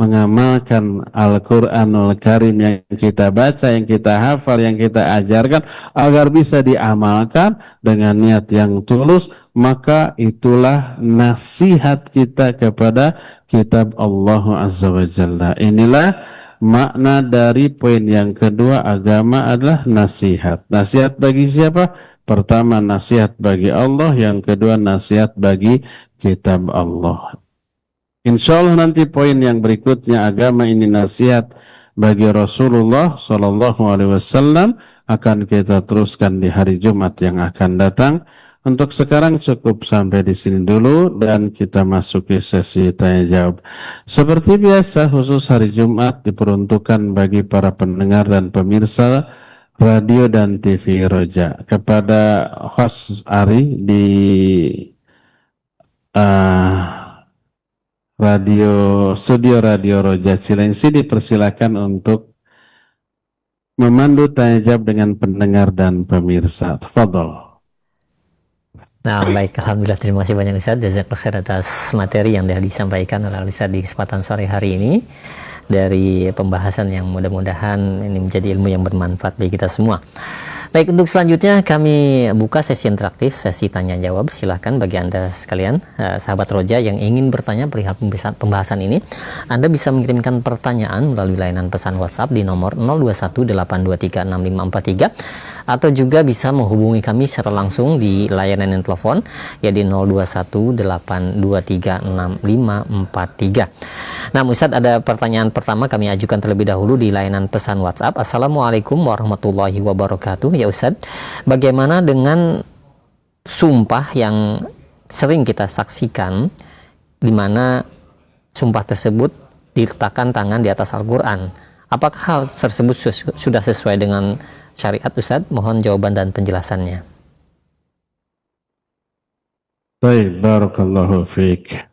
C: mengamalkan Al-Quranul Karim yang kita baca, yang kita hafal, yang kita ajarkan, agar bisa diamalkan dengan niat yang tulus. Maka itulah nasihat kita kepada kitab Allah Azza wa Jalla. Inilah makna dari poin yang kedua, agama adalah nasihat. Nasihat bagi siapa? Pertama, nasihat bagi Allah. Yang kedua, nasihat bagi kitab Allah. Insya Allah nanti poin yang berikutnya, agama ini nasihat bagi Rasulullah Sallallahu Alaihi Wasallam, akan kita teruskan di hari Jumat yang akan datang. Untuk sekarang cukup sampai di sini dulu dan kita masuki sesi tanya jawab. Seperti biasa, khusus hari Jumat diperuntukkan bagi para pendengar dan pemirsa radio dan TV Roja. Kepada host Ari di studio Radio Roja Cilengsi dipersilakan untuk memandu tanya jawab dengan pendengar dan pemirsa. Tafadhol.
B: Nah, baik, alhamdulillah, terima kasih banyak Ustaz. Jazakallahu khair atas materi yang telah disampaikan oleh Ustaz di kesempatan sore hari ini, dari pembahasan yang mudah-mudahan ini menjadi ilmu yang bermanfaat bagi kita semua. Baik, untuk selanjutnya kami buka sesi interaktif, sesi tanya jawab. Silahkan bagi Anda sekalian, sahabat Roja yang ingin bertanya perihal pembahasan ini, Anda bisa mengirimkan pertanyaan melalui layanan pesan WhatsApp di nomor 0218236543, atau juga bisa menghubungi kami secara langsung di layanan telepon, ya di 0218236543. Nah, Ustadz, ada pertanyaan pertama kami ajukan terlebih dahulu di layanan pesan WhatsApp. Assalamualaikum warahmatullahi wabarakatuh. Ya Ustadz, bagaimana dengan sumpah yang sering kita saksikan, di mana sumpah tersebut diletakkan tangan di atas Al-Quran? Apakah hal tersebut sudah sesuai dengan syariat, Ustadz? Mohon jawaban dan penjelasannya.
C: Baik, barakallahu fiik.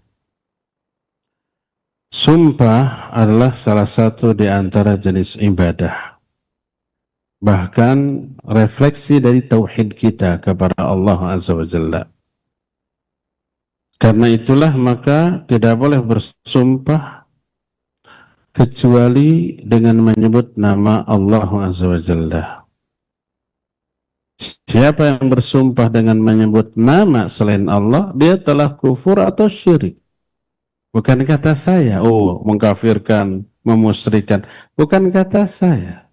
C: Sumpah adalah salah satu di antara jenis ibadah. bahkan refleksi dari tauhid kita kepada Allah Azza wa Jalla. Karena itulah maka tidak boleh bersumpah kecuali dengan menyebut nama Allah Azza wa Jalla. Siapa yang bersumpah dengan menyebut nama selain Allah, dia telah kufur atau syirik. Bukan kata saya, oh mengkafirkan, memusyrikan. Bukan kata saya.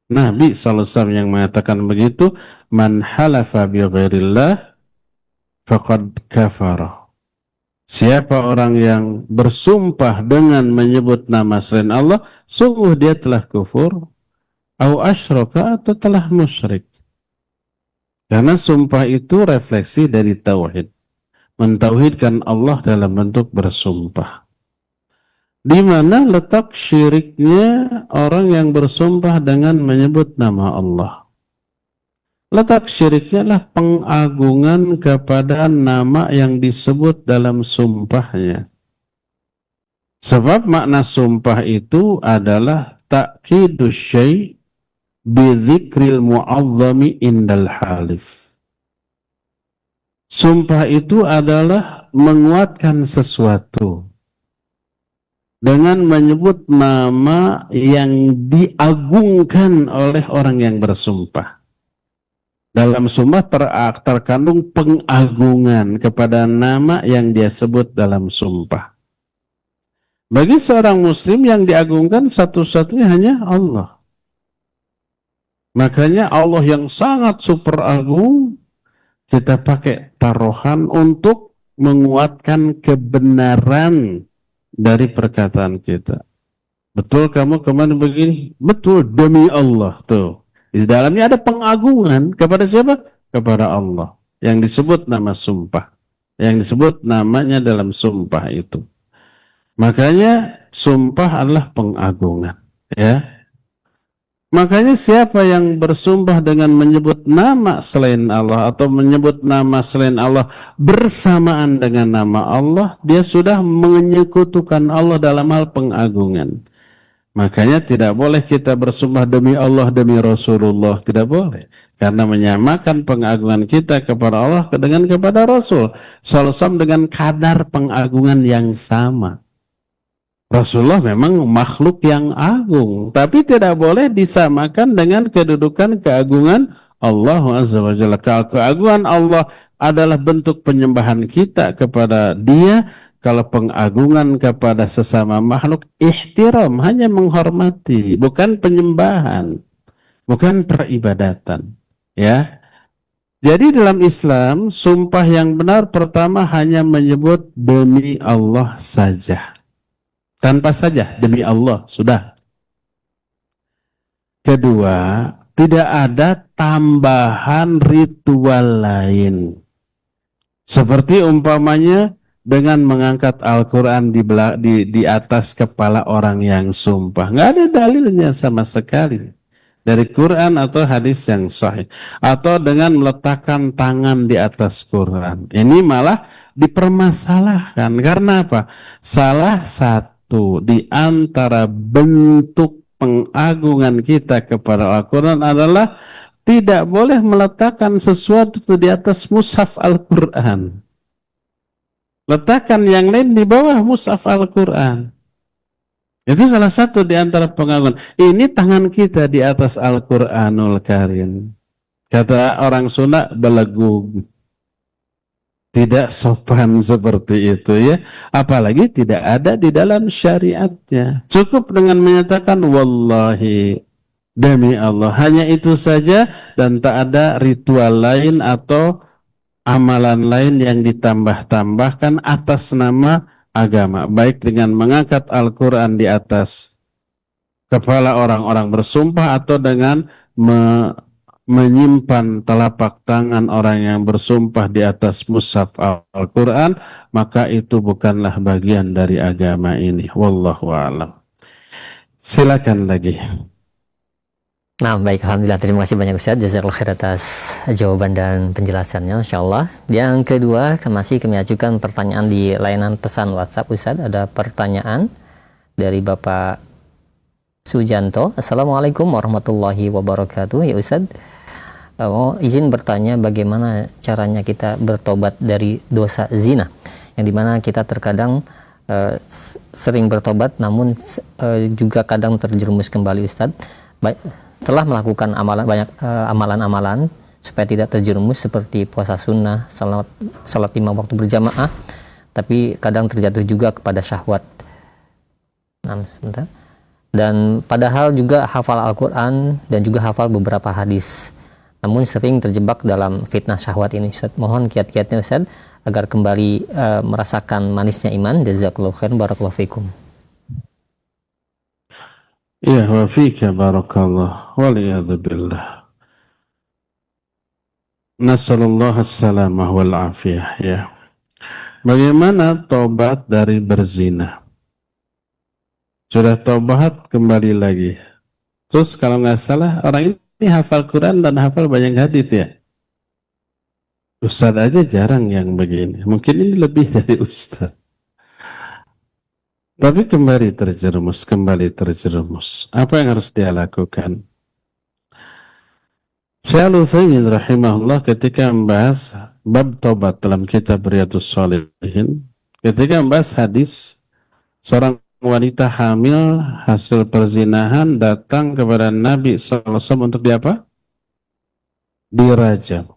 C: Nabi SAW yang mengatakan begitu, man halafa bi ghairillah faqad kafara. Siapa orang yang bersumpah dengan menyebut nama selain Allah, sungguh dia telah kufur, au asyraka atau telah musyrik. Karena sumpah itu refleksi dari tauhid. Mentauhidkan Allah dalam bentuk bersumpah. Di mana letak syiriknya orang yang bersumpah dengan menyebut nama Allah? Letak syiriknya adalah pengagungan kepada nama yang disebut dalam sumpahnya. Sebab makna sumpah itu adalah ta'kidus syai' bidzikril mu'azzami indal halif. Sumpah itu adalah menguatkan sesuatu dengan menyebut nama yang diagungkan oleh orang yang bersumpah. Dalam sumpah terkandung pengagungan kepada nama yang dia sebut dalam sumpah. Bagi seorang muslim yang diagungkan satu-satunya hanya Allah. Makanya Allah yang sangat super agung, kita pakai taruhan untuk menguatkan kebenaran dari perkataan kita. Betul kamu kemarin begini? Betul, demi Allah. Tuh. Di dalamnya ada pengagungan kepada siapa? Kepada Allah. Yang disebut nama sumpah. Yang disebut namanya dalam sumpah itu. Makanya sumpah adalah pengagungan. Ya. Makanya siapa yang bersumpah dengan menyebut nama selain Allah atau menyebut nama selain Allah bersamaan dengan nama Allah, dia sudah menyekutukan Allah dalam hal pengagungan. Makanya tidak boleh kita bersumpah demi Allah, demi Rasulullah. Tidak boleh. Karena menyamakan pengagungan kita kepada Allah dengan kepada Rasul. Salsam dengan kadar pengagungan yang sama. Rasulullah memang makhluk yang agung, tapi tidak boleh disamakan dengan kedudukan keagungan Allah Azza wa Jalla. Keagungan Allah adalah bentuk penyembahan kita kepada Dia. Kalau pengagungan kepada sesama makhluk, ihtiram, hanya menghormati, bukan penyembahan, bukan peribadatan. Ya. Jadi dalam Islam, sumpah yang benar pertama hanya menyebut demi Allah saja. Tanpa saja, demi Allah, sudah. Kedua, tidak ada tambahan ritual lain. Seperti umpamanya dengan mengangkat Al-Quran di atas kepala orang yang sumpah. Nggak ada dalilnya sama sekali. Dari Quran atau hadis yang sahih. Atau dengan meletakkan tangan di atas Quran. Ini malah dipermasalahkan. Karena apa? Salah satu di antara bentuk pengagungan kita kepada Al-Quran adalah tidak boleh meletakkan sesuatu di atas mushaf Al-Quran. Letakkan yang lain di bawah mushaf Al-Quran. Itu salah satu di antara pengagungan. Ini tangan kita di atas Al-Quranul Karim. Kata orang Sunda, belegug. Tidak sopan seperti itu ya. Apalagi tidak ada di dalam syariatnya. Cukup dengan menyatakan wallahi, demi Allah. Hanya itu saja dan tak ada ritual lain atau amalan lain yang ditambah-tambahkan atas nama agama. Baik dengan mengangkat Al-Quran di atas kepala orang-orang bersumpah atau dengan menyimpan telapak tangan orang yang bersumpah di atas mushaf Al-Quran, maka itu bukanlah bagian dari agama ini. Wallahu a'lam. Silakan lagi.
B: Nah, baik, alhamdulillah, terima kasih banyak Ustaz, jazakallahu khair atas jawaban dan penjelasannya, insyaallah. Yang kedua, masih kami ajukan pertanyaan di layanan pesan WhatsApp Ustaz. Ada pertanyaan dari Bapak Sujanto. Assalamualaikum warahmatullahi wabarakatuh. Ya Ustadz, mau izin bertanya bagaimana caranya kita bertobat dari dosa zina, yang dimana kita terkadang sering bertobat namun juga kadang terjerumus kembali Ustadz. Telah melakukan banyak amalan-amalan supaya tidak terjerumus seperti puasa sunnah, salat 5 waktu berjamaah, tapi kadang terjatuh juga kepada syahwat. Nah, sebentar. Dan padahal juga hafal Al-Quran dan juga hafal beberapa hadis, namun sering terjebak dalam fitnah syahwat ini Ustaz. Mohon kiat-kiatnya Ustaz agar kembali merasakan manisnya iman. Jazakallahu khairan, barakallahu fikum.
C: Ya, wa fika barakallah, waliyadzu billah. Nasallallahu as-salamah wal afiyah, ya. Bagaimana tobat dari berzina? Sudah tobat kembali lagi. Terus kalau nggak salah orang ini hafal Quran dan hafal banyak hadis ya. Ustaz aja jarang yang begini. Mungkin ini lebih dari ustaz. Tapi kembali terjerumus. Apa yang harus dia lakukan? Syekh Al-Utsaimin rahimahullah ketika membahas bab tobat dalam kitab Riyadhus Shalihin, ketika membahas hadis seorang wanita hamil hasil perzinahan datang kepada Nabi SAW untuk diapa? Dirajam.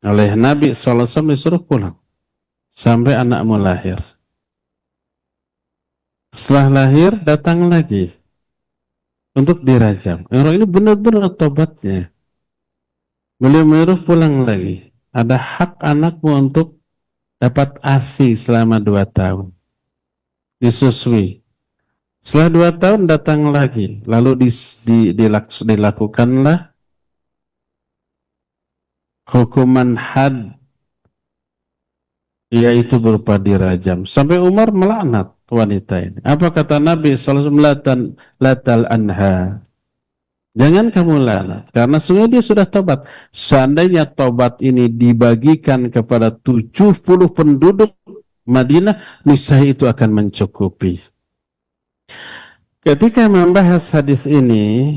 C: Oleh Nabi SAW disuruh pulang sampai anakmu lahir. Setelah lahir datang lagi untuk dirajam. Orang ini benar-benar tobatnya. Beliau menyuruh pulang lagi. Ada hak anakmu untuk dapat ASI selama 2 tahun. Disusui. Setelah 2 tahun datang lagi, lalu dilakukanlah hukuman had, yaitu berupa dirajam. Sampai Umar melaknat wanita ini. Apa kata Nabi SAW? Latal anha. Jangan kamu laknat, karena sungguh dia sudah tobat. Seandainya tobat ini dibagikan kepada 70 penduduk Madinah, niscaya itu akan mencukupi. Ketika membahas hadis ini,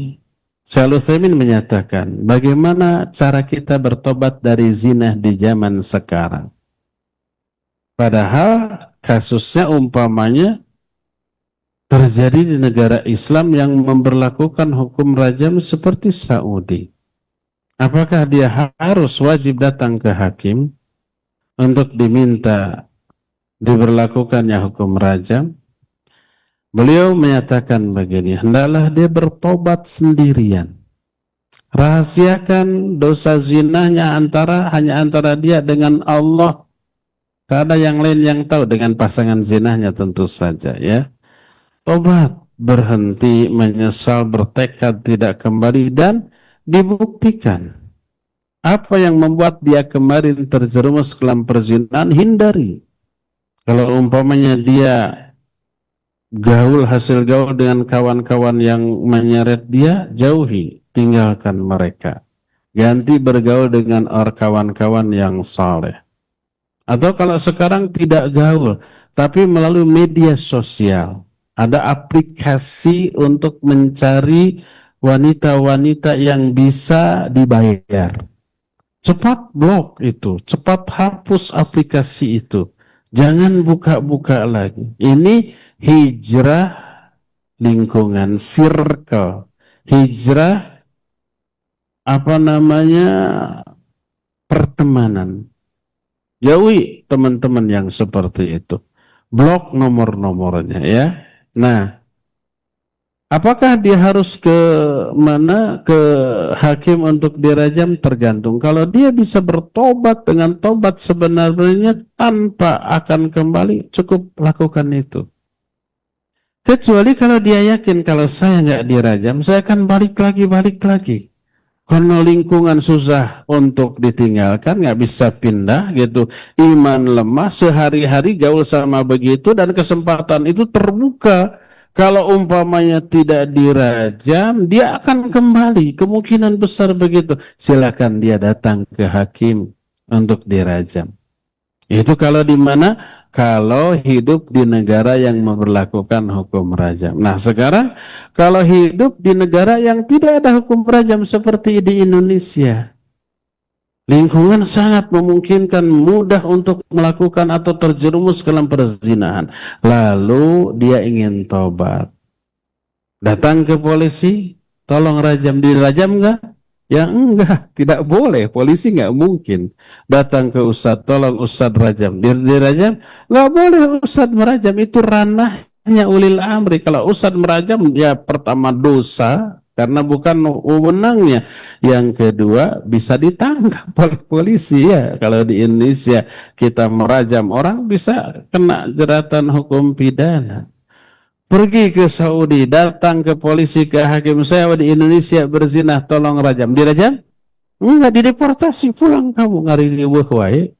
C: Syekh Al-Utsaimin menyatakan bagaimana cara kita bertobat dari zina di zaman sekarang. Padahal kasusnya umpamanya terjadi di negara Islam yang memberlakukan hukum rajam seperti Saudi. Apakah dia harus wajib datang ke hakim untuk diminta diberlakukannya hukum rajam? Beliau menyatakan begini, hendaklah dia bertobat sendirian. Rahasiakan dosa zinahnya hanya antara dia dengan Allah. Tak ada yang lain yang tahu, dengan pasangan zinahnya tentu saja ya. Tobat, berhenti, menyesal, bertekad tidak kembali dan dibuktikan. Apa yang membuat dia kemarin terjerumus dalam perzinahan, hindari. Kalau umpamanya dia hasil gaul dengan kawan-kawan yang menyeret dia, jauhi, tinggalkan mereka. Ganti bergaul dengan kawan-kawan yang saleh. Atau kalau sekarang tidak gaul, tapi melalui media sosial, ada aplikasi untuk mencari wanita-wanita yang bisa dibayar. Cepat blok itu, cepat hapus aplikasi itu. Jangan buka-buka lagi. Ini hijrah lingkungan, circle. Hijrah pertemanan. Jauhi teman-teman yang seperti itu. Blok nomor-nomornya ya. Nah, apakah dia harus ke hakim untuk dirajam? Tergantung. Kalau dia bisa bertobat dengan tobat sebenarnya tanpa akan kembali, cukup lakukan itu. Kecuali kalau dia yakin kalau saya nggak dirajam, saya akan balik lagi. Karena lingkungan susah untuk ditinggalkan, nggak bisa pindah gitu. Iman lemah, sehari-hari gaul sama begitu, dan kesempatan itu terbuka. Kalau umpamanya tidak dirajam, dia akan kembali. Kemungkinan besar begitu. Silakan dia datang ke hakim untuk dirajam. Itu kalau di mana kalau hidup di negara yang memberlakukan hukum rajam. Nah sekarang kalau hidup di negara yang tidak ada hukum rajam seperti di Indonesia, lingkungan sangat memungkinkan mudah untuk melakukan atau terjerumus dalam perzinahan. Lalu dia ingin tobat. Datang ke polisi, tolong rajam. Dirajam enggak? Ya enggak, tidak boleh. Polisi enggak mungkin. Datang ke ustadz, tolong ustadz rajam. Dirajam? Enggak boleh ustadz merajam. Itu ranahnya ulil amri. Kalau ustadz merajam, ya pertama dosa, karena bukan wewenangnya. Yang kedua, bisa ditangkap oleh polisi ya. Kalau di Indonesia kita merajam orang, bisa kena jeratan hukum pidana. Pergi ke Saudi, datang ke polisi, ke hakim, saya di Indonesia berzina, tolong rajam. Dirajam? Enggak, dideportasi, pulang kamu ngari wae.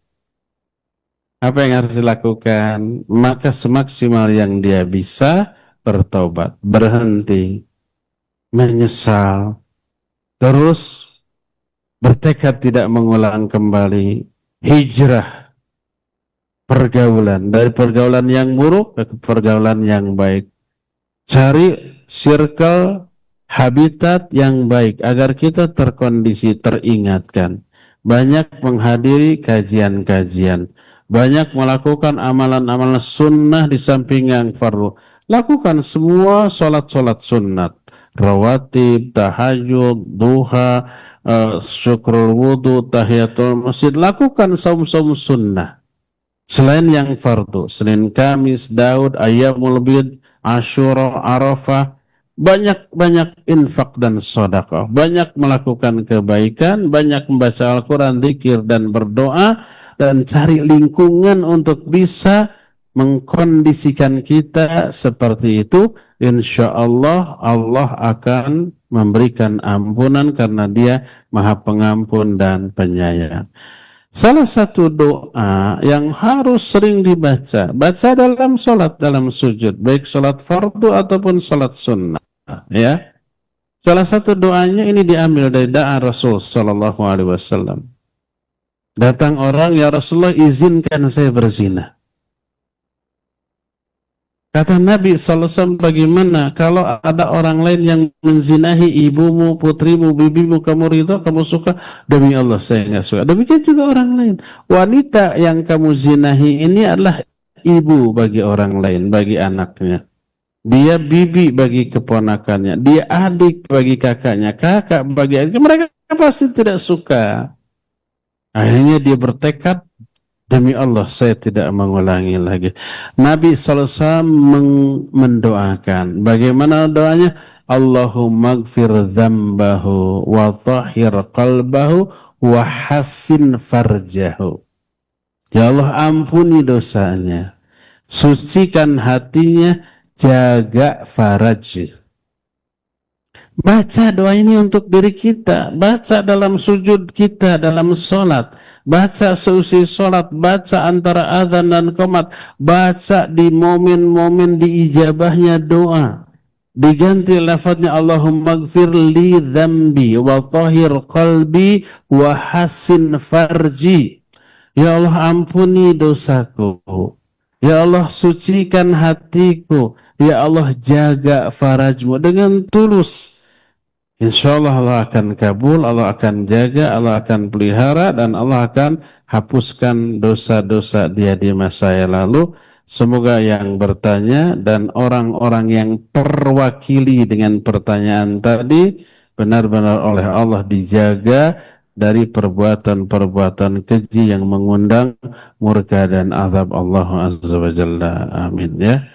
C: Apa yang harus dilakukan? Maka semaksimal yang dia bisa bertobat, berhenti, menyesal, terus bertekad tidak mengulang kembali, hijrah pergaulan, dari pergaulan yang buruk ke pergaulan yang baik. Cari circle habitat yang baik agar kita terkondisi, teringatkan. Banyak menghadiri kajian-kajian. Banyak melakukan amalan-amalan sunnah di samping yang fardu. Lakukan semua solat-solat sunnat. Rawatib, tahajud, duha, syukrul wudu, tahiyatul masjid. Lakukan saum-saum sunnah. Selain yang fardu, Senin, Kamis, Daud, Ayyamul Bid, Asyura, Arafah, banyak-banyak infak dan sedekah, banyak melakukan kebaikan, banyak membaca Al-Quran, zikir dan berdoa, dan cari lingkungan untuk bisa mengkondisikan kita seperti itu. Insya Allah, Allah akan memberikan ampunan karena Dia Maha Pengampun dan Penyayang. Salah satu doa yang harus sering dibaca, baca dalam sholat, dalam sujud, baik sholat fardu ataupun sholat sunnah. Ya, salah satu doanya ini diambil dari doa Rasul Sallallahu Alaihi Wasallam. Datang orang, ya Rasulullah izinkan saya berzina. Kata Nabi SAW, bagaimana kalau ada orang lain yang menzinahi ibumu, putrimu, bibimu, kamu ridho, kamu suka? Demi Allah saya nggak suka. Demikian juga orang lain. Wanita yang kamu zinahi ini adalah ibu bagi orang lain, bagi anaknya. Dia bibi bagi keponakannya. Dia adik bagi kakaknya, kakak bagi adiknya. Mereka pasti tidak suka. Akhirnya dia bertekad, demi Allah saya tidak mengulangi lagi. Nabi SAW mendoakan. Bagaimana doanya? Allahumma gfir dzambahu wa tahhir qalbahu wa hassin farjahu. Ya Allah, ampuni dosanya, sucikan hatinya, jaga faraj. Baca doa ini untuk diri kita, baca dalam sujud kita, dalam sholat, baca seusai sholat, baca antara azan dan qomat, baca di momen-momen diijabahnya doa. Diganti lafadznya Allahumma gfir li dzambi wa tahhir qalbi wa hassin farji. Ya Allah, ampuni dosaku. Ya Allah, sucikan hatiku. Ya Allah, jaga farajmu dengan tulus. Insya Allah Allah akan kabul, Allah akan jaga, Allah akan pelihara, dan Allah akan hapuskan dosa-dosa dia di masa yang lalu. Semoga yang bertanya dan orang-orang yang terwakili dengan pertanyaan tadi benar-benar oleh Allah dijaga dari perbuatan-perbuatan keji yang mengundang murka dan azab Allah Azza wa Jalla. Amin ya.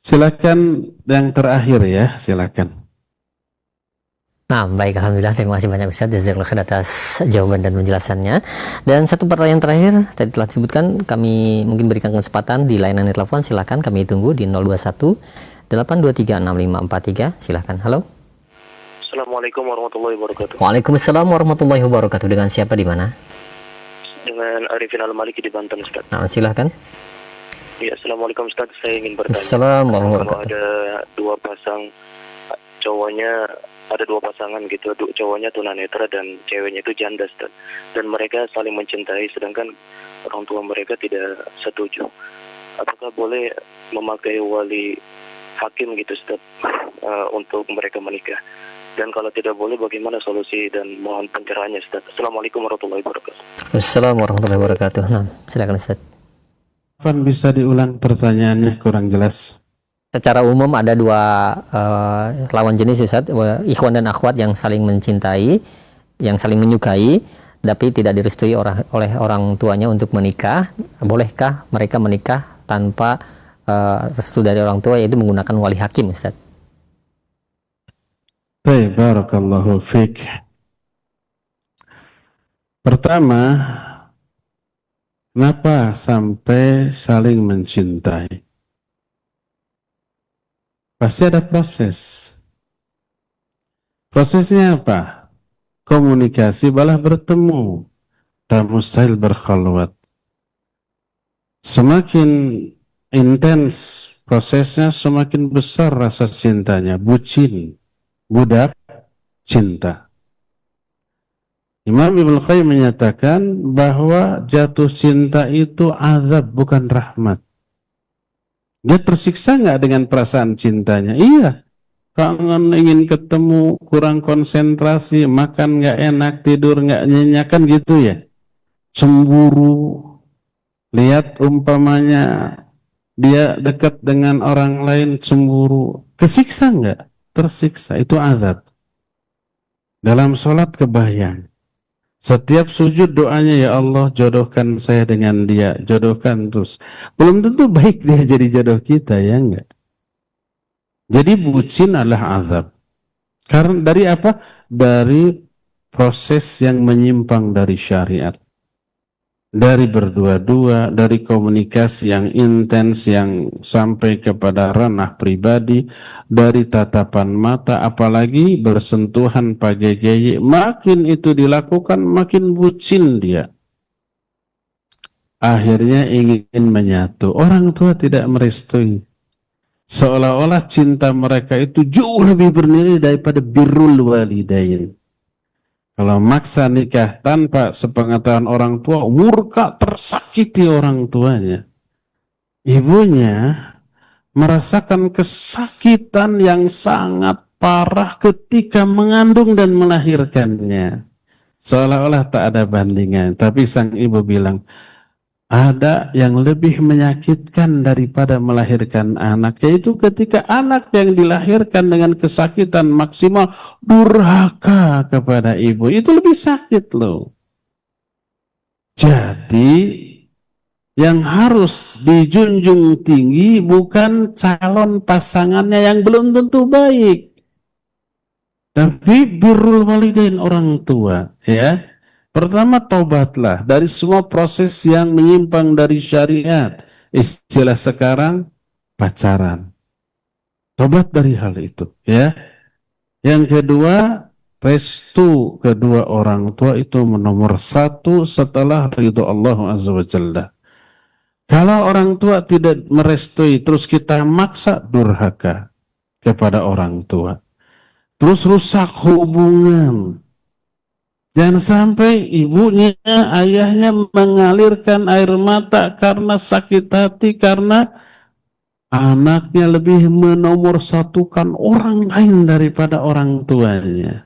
C: Silakan yang terakhir ya, silakan.
B: Nah, baik, alhamdulillah, terima kasih banyak Ustaz Jazakallahu khair atas jawaban dan penjelasannya. Dan satu pertanyaan terakhir tadi telah disebutkan, kami mungkin berikan kesempatan di layanan telepon, silakan kami tunggu di 021 823 6543. Silakan. Halo.
A: Assalamualaikum warahmatullahi wabarakatuh.
B: Waalaikumsalam warahmatullahi wabarakatuh. Dengan siapa di mana?
A: Dengan Arifin Al-Maliki di Banten, Ustaz.
B: Nah, silakan.
A: Ya, Assalamualaikum Ustaz, saya ingin bertanya.
B: Assalamualaikum
A: Kalau ada dua pasang cowoknya, ada dua pasangan gitu, cowoknya tunanetra dan ceweknya itu janda, Ustaz. Dan mereka saling mencintai sedangkan orang tua mereka tidak setuju. apakah boleh memakai wali hakim gitu Ustaz untuk mereka menikah? Dan kalau tidak boleh, bagaimana solusi dan mohon pencerahannya Ustaz? Assalamualaikum warahmatullahi wabarakatuh.
B: Assalamualaikum warahmatullahi wabarakatuh. Nah, silakan Ustaz.
C: Afan, bisa diulang pertanyaannya, kurang jelas.
B: Secara umum ada dua lawan jenis Ustaz, ikhwan dan akhwat yang saling mencintai, yang saling menyukai, tapi tidak direstui oleh orang tuanya untuk menikah. Bolehkah mereka menikah tanpa restu dari orang tua, yaitu menggunakan wali hakim Ustaz?
C: Baik, barakallahu fiik. Pertama, kenapa sampai saling mencintai? Pasti ada proses. Prosesnya apa? Komunikasi balah bertemu dan mustahil berkhalwat. Semakin intens prosesnya, semakin besar rasa cintanya. Bucin, budak, cinta. Imam Ibnu Qayyim menyatakan bahwa jatuh cinta itu azab, bukan rahmat. Dia tersiksa nggak dengan perasaan cintanya? Iya. Kangen, ingin ketemu, kurang konsentrasi, makan nggak enak, tidur nggak nyenyak, kan gitu ya. Cemburu, lihat umpamanya dia dekat dengan orang lain, cemburu. Kesiksa nggak? Tersiksa, itu azab. Dalam sholat kebayang. Setiap sujud doanya, ya Allah jodohkan saya dengan dia, jodohkan terus. Belum tentu baik dia jadi jodoh kita, ya enggak? Jadi bucin adalah azab. Karena dari apa? Dari proses yang menyimpang dari syariat. Dari berdua-dua, dari komunikasi yang intens yang sampai kepada ranah pribadi, dari tatapan mata, apalagi bersentuhan pagegeye, makin itu dilakukan makin bucin dia. Akhirnya ingin menyatu. Orang tua tidak merestui. Seolah-olah cinta mereka itu jauh lebih bernilai daripada birrul walidain. Kalau maksa nikah tanpa sepengetahuan orang tua, murka, tersakiti orang tuanya. Ibunya merasakan kesakitan yang sangat parah ketika mengandung dan melahirkannya. Seolah-olah tak ada bandingan. Tapi sang ibu bilang, ada yang lebih menyakitkan daripada melahirkan anak, yaitu ketika anak yang dilahirkan dengan kesakitan maksimal durhaka kepada ibu. Itu lebih sakit loh. Jadi yang harus dijunjung tinggi bukan calon pasangannya yang belum tentu baik, tapi birrul walidain, orang tua, ya. Pertama, tobatlah dari semua proses yang menyimpang dari syariat. Istilah sekarang, pacaran. Tobat dari hal itu, ya. Yang kedua, restu kedua orang tua itu nomor satu setelah ridho Allah Azza wa Jalla. Kalau orang tua tidak merestui, terus kita maksa, durhaka kepada orang tua. Terus rusak hubungan. Jangan sampai ibunya, ayahnya mengalirkan air mata karena sakit hati, karena anaknya lebih menomorsatukan orang lain daripada orang tuanya.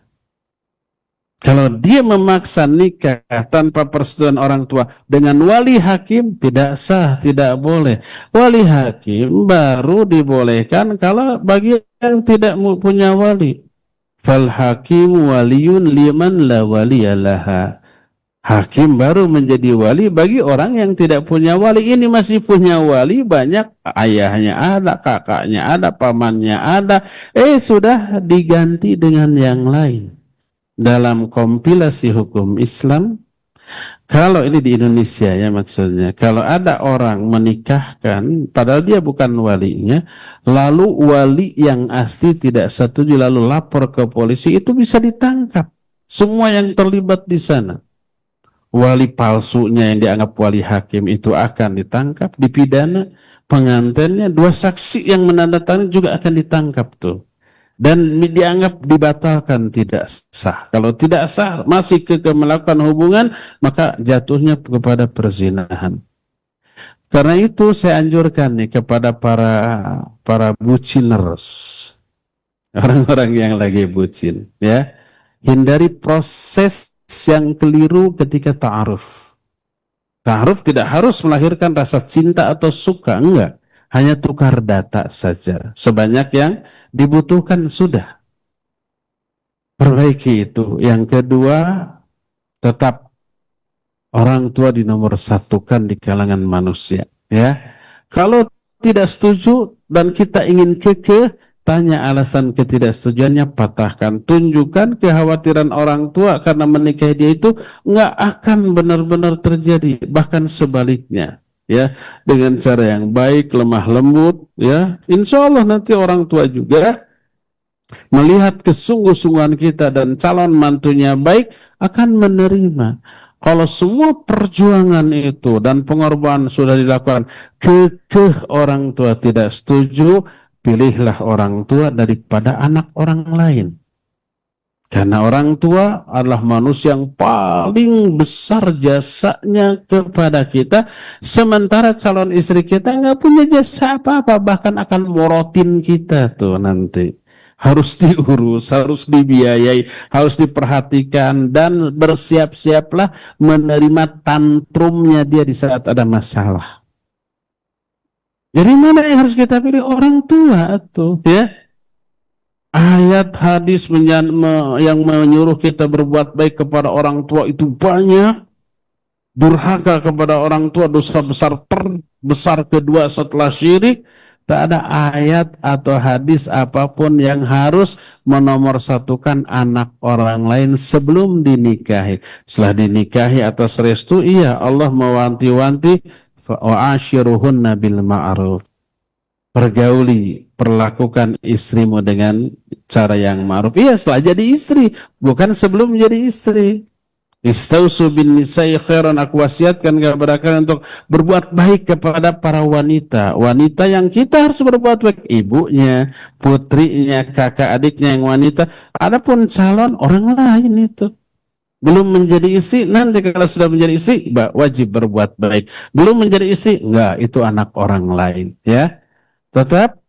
C: Kalau dia memaksa nikah tanpa persetujuan orang tua dengan wali hakim, tidak sah, tidak boleh. Wali hakim baru dibolehkan kalau bagi yang tidak punya wali. Fal hakim waliyun liman la waliyalaha. Hakim baru menjadi wali bagi orang yang tidak punya wali. Ini masih punya wali, banyak, ayahnya ada, kakaknya ada, pamannya ada. Sudah diganti dengan yang lain. Dalam kompilasi hukum Islam, kalau ini di Indonesia ya maksudnya, kalau ada orang menikahkan padahal dia bukan walinya, lalu wali yang asli tidak setuju lalu lapor ke polisi, itu bisa ditangkap semua yang terlibat di sana. Wali palsunya yang dianggap wali hakim itu akan ditangkap, dipidana, pengantinnya, dua saksi yang menandatangani juga akan ditangkap tuh. Dan dianggap dibatalkan, tidak sah. Kalau tidak sah, masih melakukan hubungan, maka jatuhnya kepada perzinahan. Karena itu saya anjurkan nih kepada para buciners, orang-orang yang lagi bucin, ya, hindari proses yang keliru ketika ta'aruf. Ta'aruf tidak harus melahirkan rasa cinta atau suka, enggak. Hanya tukar data saja. Sebanyak yang dibutuhkan sudah. Perbaiki itu. Yang kedua, tetap orang tua dinomor satukan di kalangan manusia. Ya, kalau tidak setuju dan kita ingin kekeh, tanya alasan ketidaksetujuannya, patahkan. Tunjukkan kekhawatiran orang tua karena menikahi dia itu nggak akan benar-benar terjadi, bahkan sebaliknya. Ya, dengan cara yang baik, lemah lembut, ya, insya Allah nanti orang tua juga melihat kesungguh-sungguhan kita dan calon mantunya baik, akan menerima. Kalau semua perjuangan itu dan pengorbanan sudah dilakukan, kekeh orang tua tidak setuju, pilihlah orang tua daripada anak orang lain. Karena orang tua adalah manusia yang paling besar jasanya kepada kita, sementara calon istri kita nggak punya jasa apa-apa, bahkan akan morotin kita tuh nanti. Harus diurus, harus dibiayai, harus diperhatikan, dan bersiap-siaplah menerima tantrumnya dia di saat ada masalah. Jadi mana yang harus kita pilih? Orang tua tuh, ya. Ayat hadis yang menyuruh kita berbuat baik kepada orang tua itu banyak. Durhaka kepada orang tua dosa besar terbesar kedua setelah syirik. Tak ada ayat atau hadis apapun yang harus menomorsatukan anak orang lain sebelum dinikahi. Setelah dinikahi atas restu, iya, Allah mewanti-wanti, wa'ashiruhunna bil ma'ruf. Pergauli, perlakukan istrimu dengan cara yang ma'ruf. Iya, setelah jadi istri, bukan sebelum menjadi istri. Istausu bin nisa'i khairan, aku wasiatkan kepada kalian untuk berbuat baik kepada para wanita. Wanita yang kita harus berbuat baik, ibunya, putrinya, kakak adiknya yang wanita. Adapun calon orang lain itu belum menjadi istri, nanti kalau sudah menjadi istri wajib berbuat baik. Belum menjadi istri, enggak, itu anak orang lain, ya. Tetap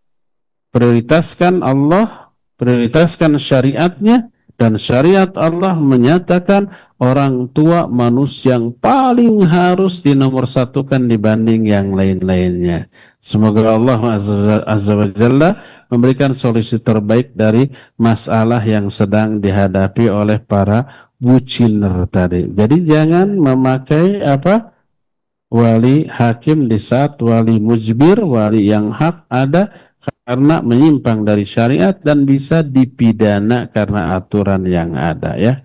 C: prioritaskan Allah, prioritaskan syariatnya, dan syariat Allah menyatakan orang tua manusia yang paling harus dinomorsatukan dibanding yang lain-lainnya. Semoga Allah Azza wa Jalla memberikan solusi terbaik dari masalah yang sedang dihadapi oleh para buciner tadi. Jadi jangan memakai wali hakim di saat wali mujbir, wali yang hak ada, karena menyimpang dari syariat dan bisa dipidana karena aturan yang ada, ya.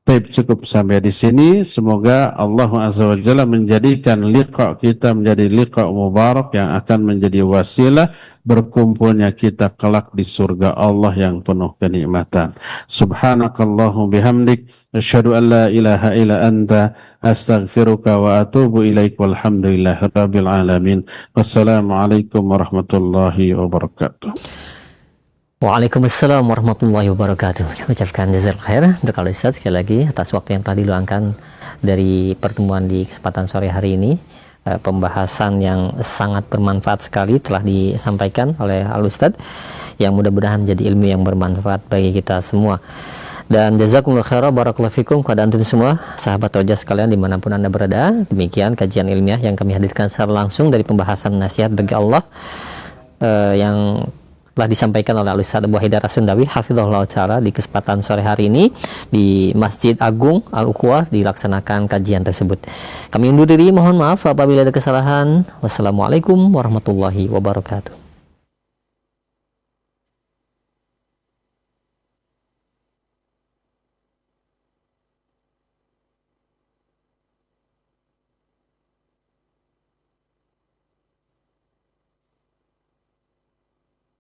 C: Baik, cukup sampai di sini. Semoga Allah Azza wa Jalla menjadikan liqa kita menjadi liqa mubarak yang akan menjadi wasilah berkumpulnya kita kelak di surga Allah yang penuh kenikmatan. Subhanakallahu bihamdik, asyhadu an la ilaha illa anta, astaghfiruka wa atubu ilaik, walhamdulillahi rabbil alamin. Wassalamualaikum warahmatullahi wabarakatuh.
B: Waalaikumsalam warahmatullahi wabarakatuh. Ucapkan jazakallahu khair untuk kalau Ustaz sekali lagi atas waktu yang telah diluangkan dari pertemuan di kesempatan sore hari ini. Pembahasan yang sangat bermanfaat sekali telah disampaikan oleh Al-Ustaz, yang mudah-mudahan menjadi ilmu yang bermanfaat bagi kita semua. Dan jazakumullah khairan, barakallahu fikum kepada antum semua, sahabat Roja sekalian dimanapun anda berada. Demikian kajian ilmiah yang kami hadirkan secara langsung dari pembahasan nasihat bagi Allah yang telah disampaikan oleh Al-Ustaz Abu Haidar As-Sundawi hafizahullah ta'ala di kesempatan sore hari ini di Masjid Agung Al-Ukhwah dilaksanakan kajian tersebut. Kami undur diri, mohon maaf apabila ada kesalahan. Wassalamualaikum warahmatullahi wabarakatuh.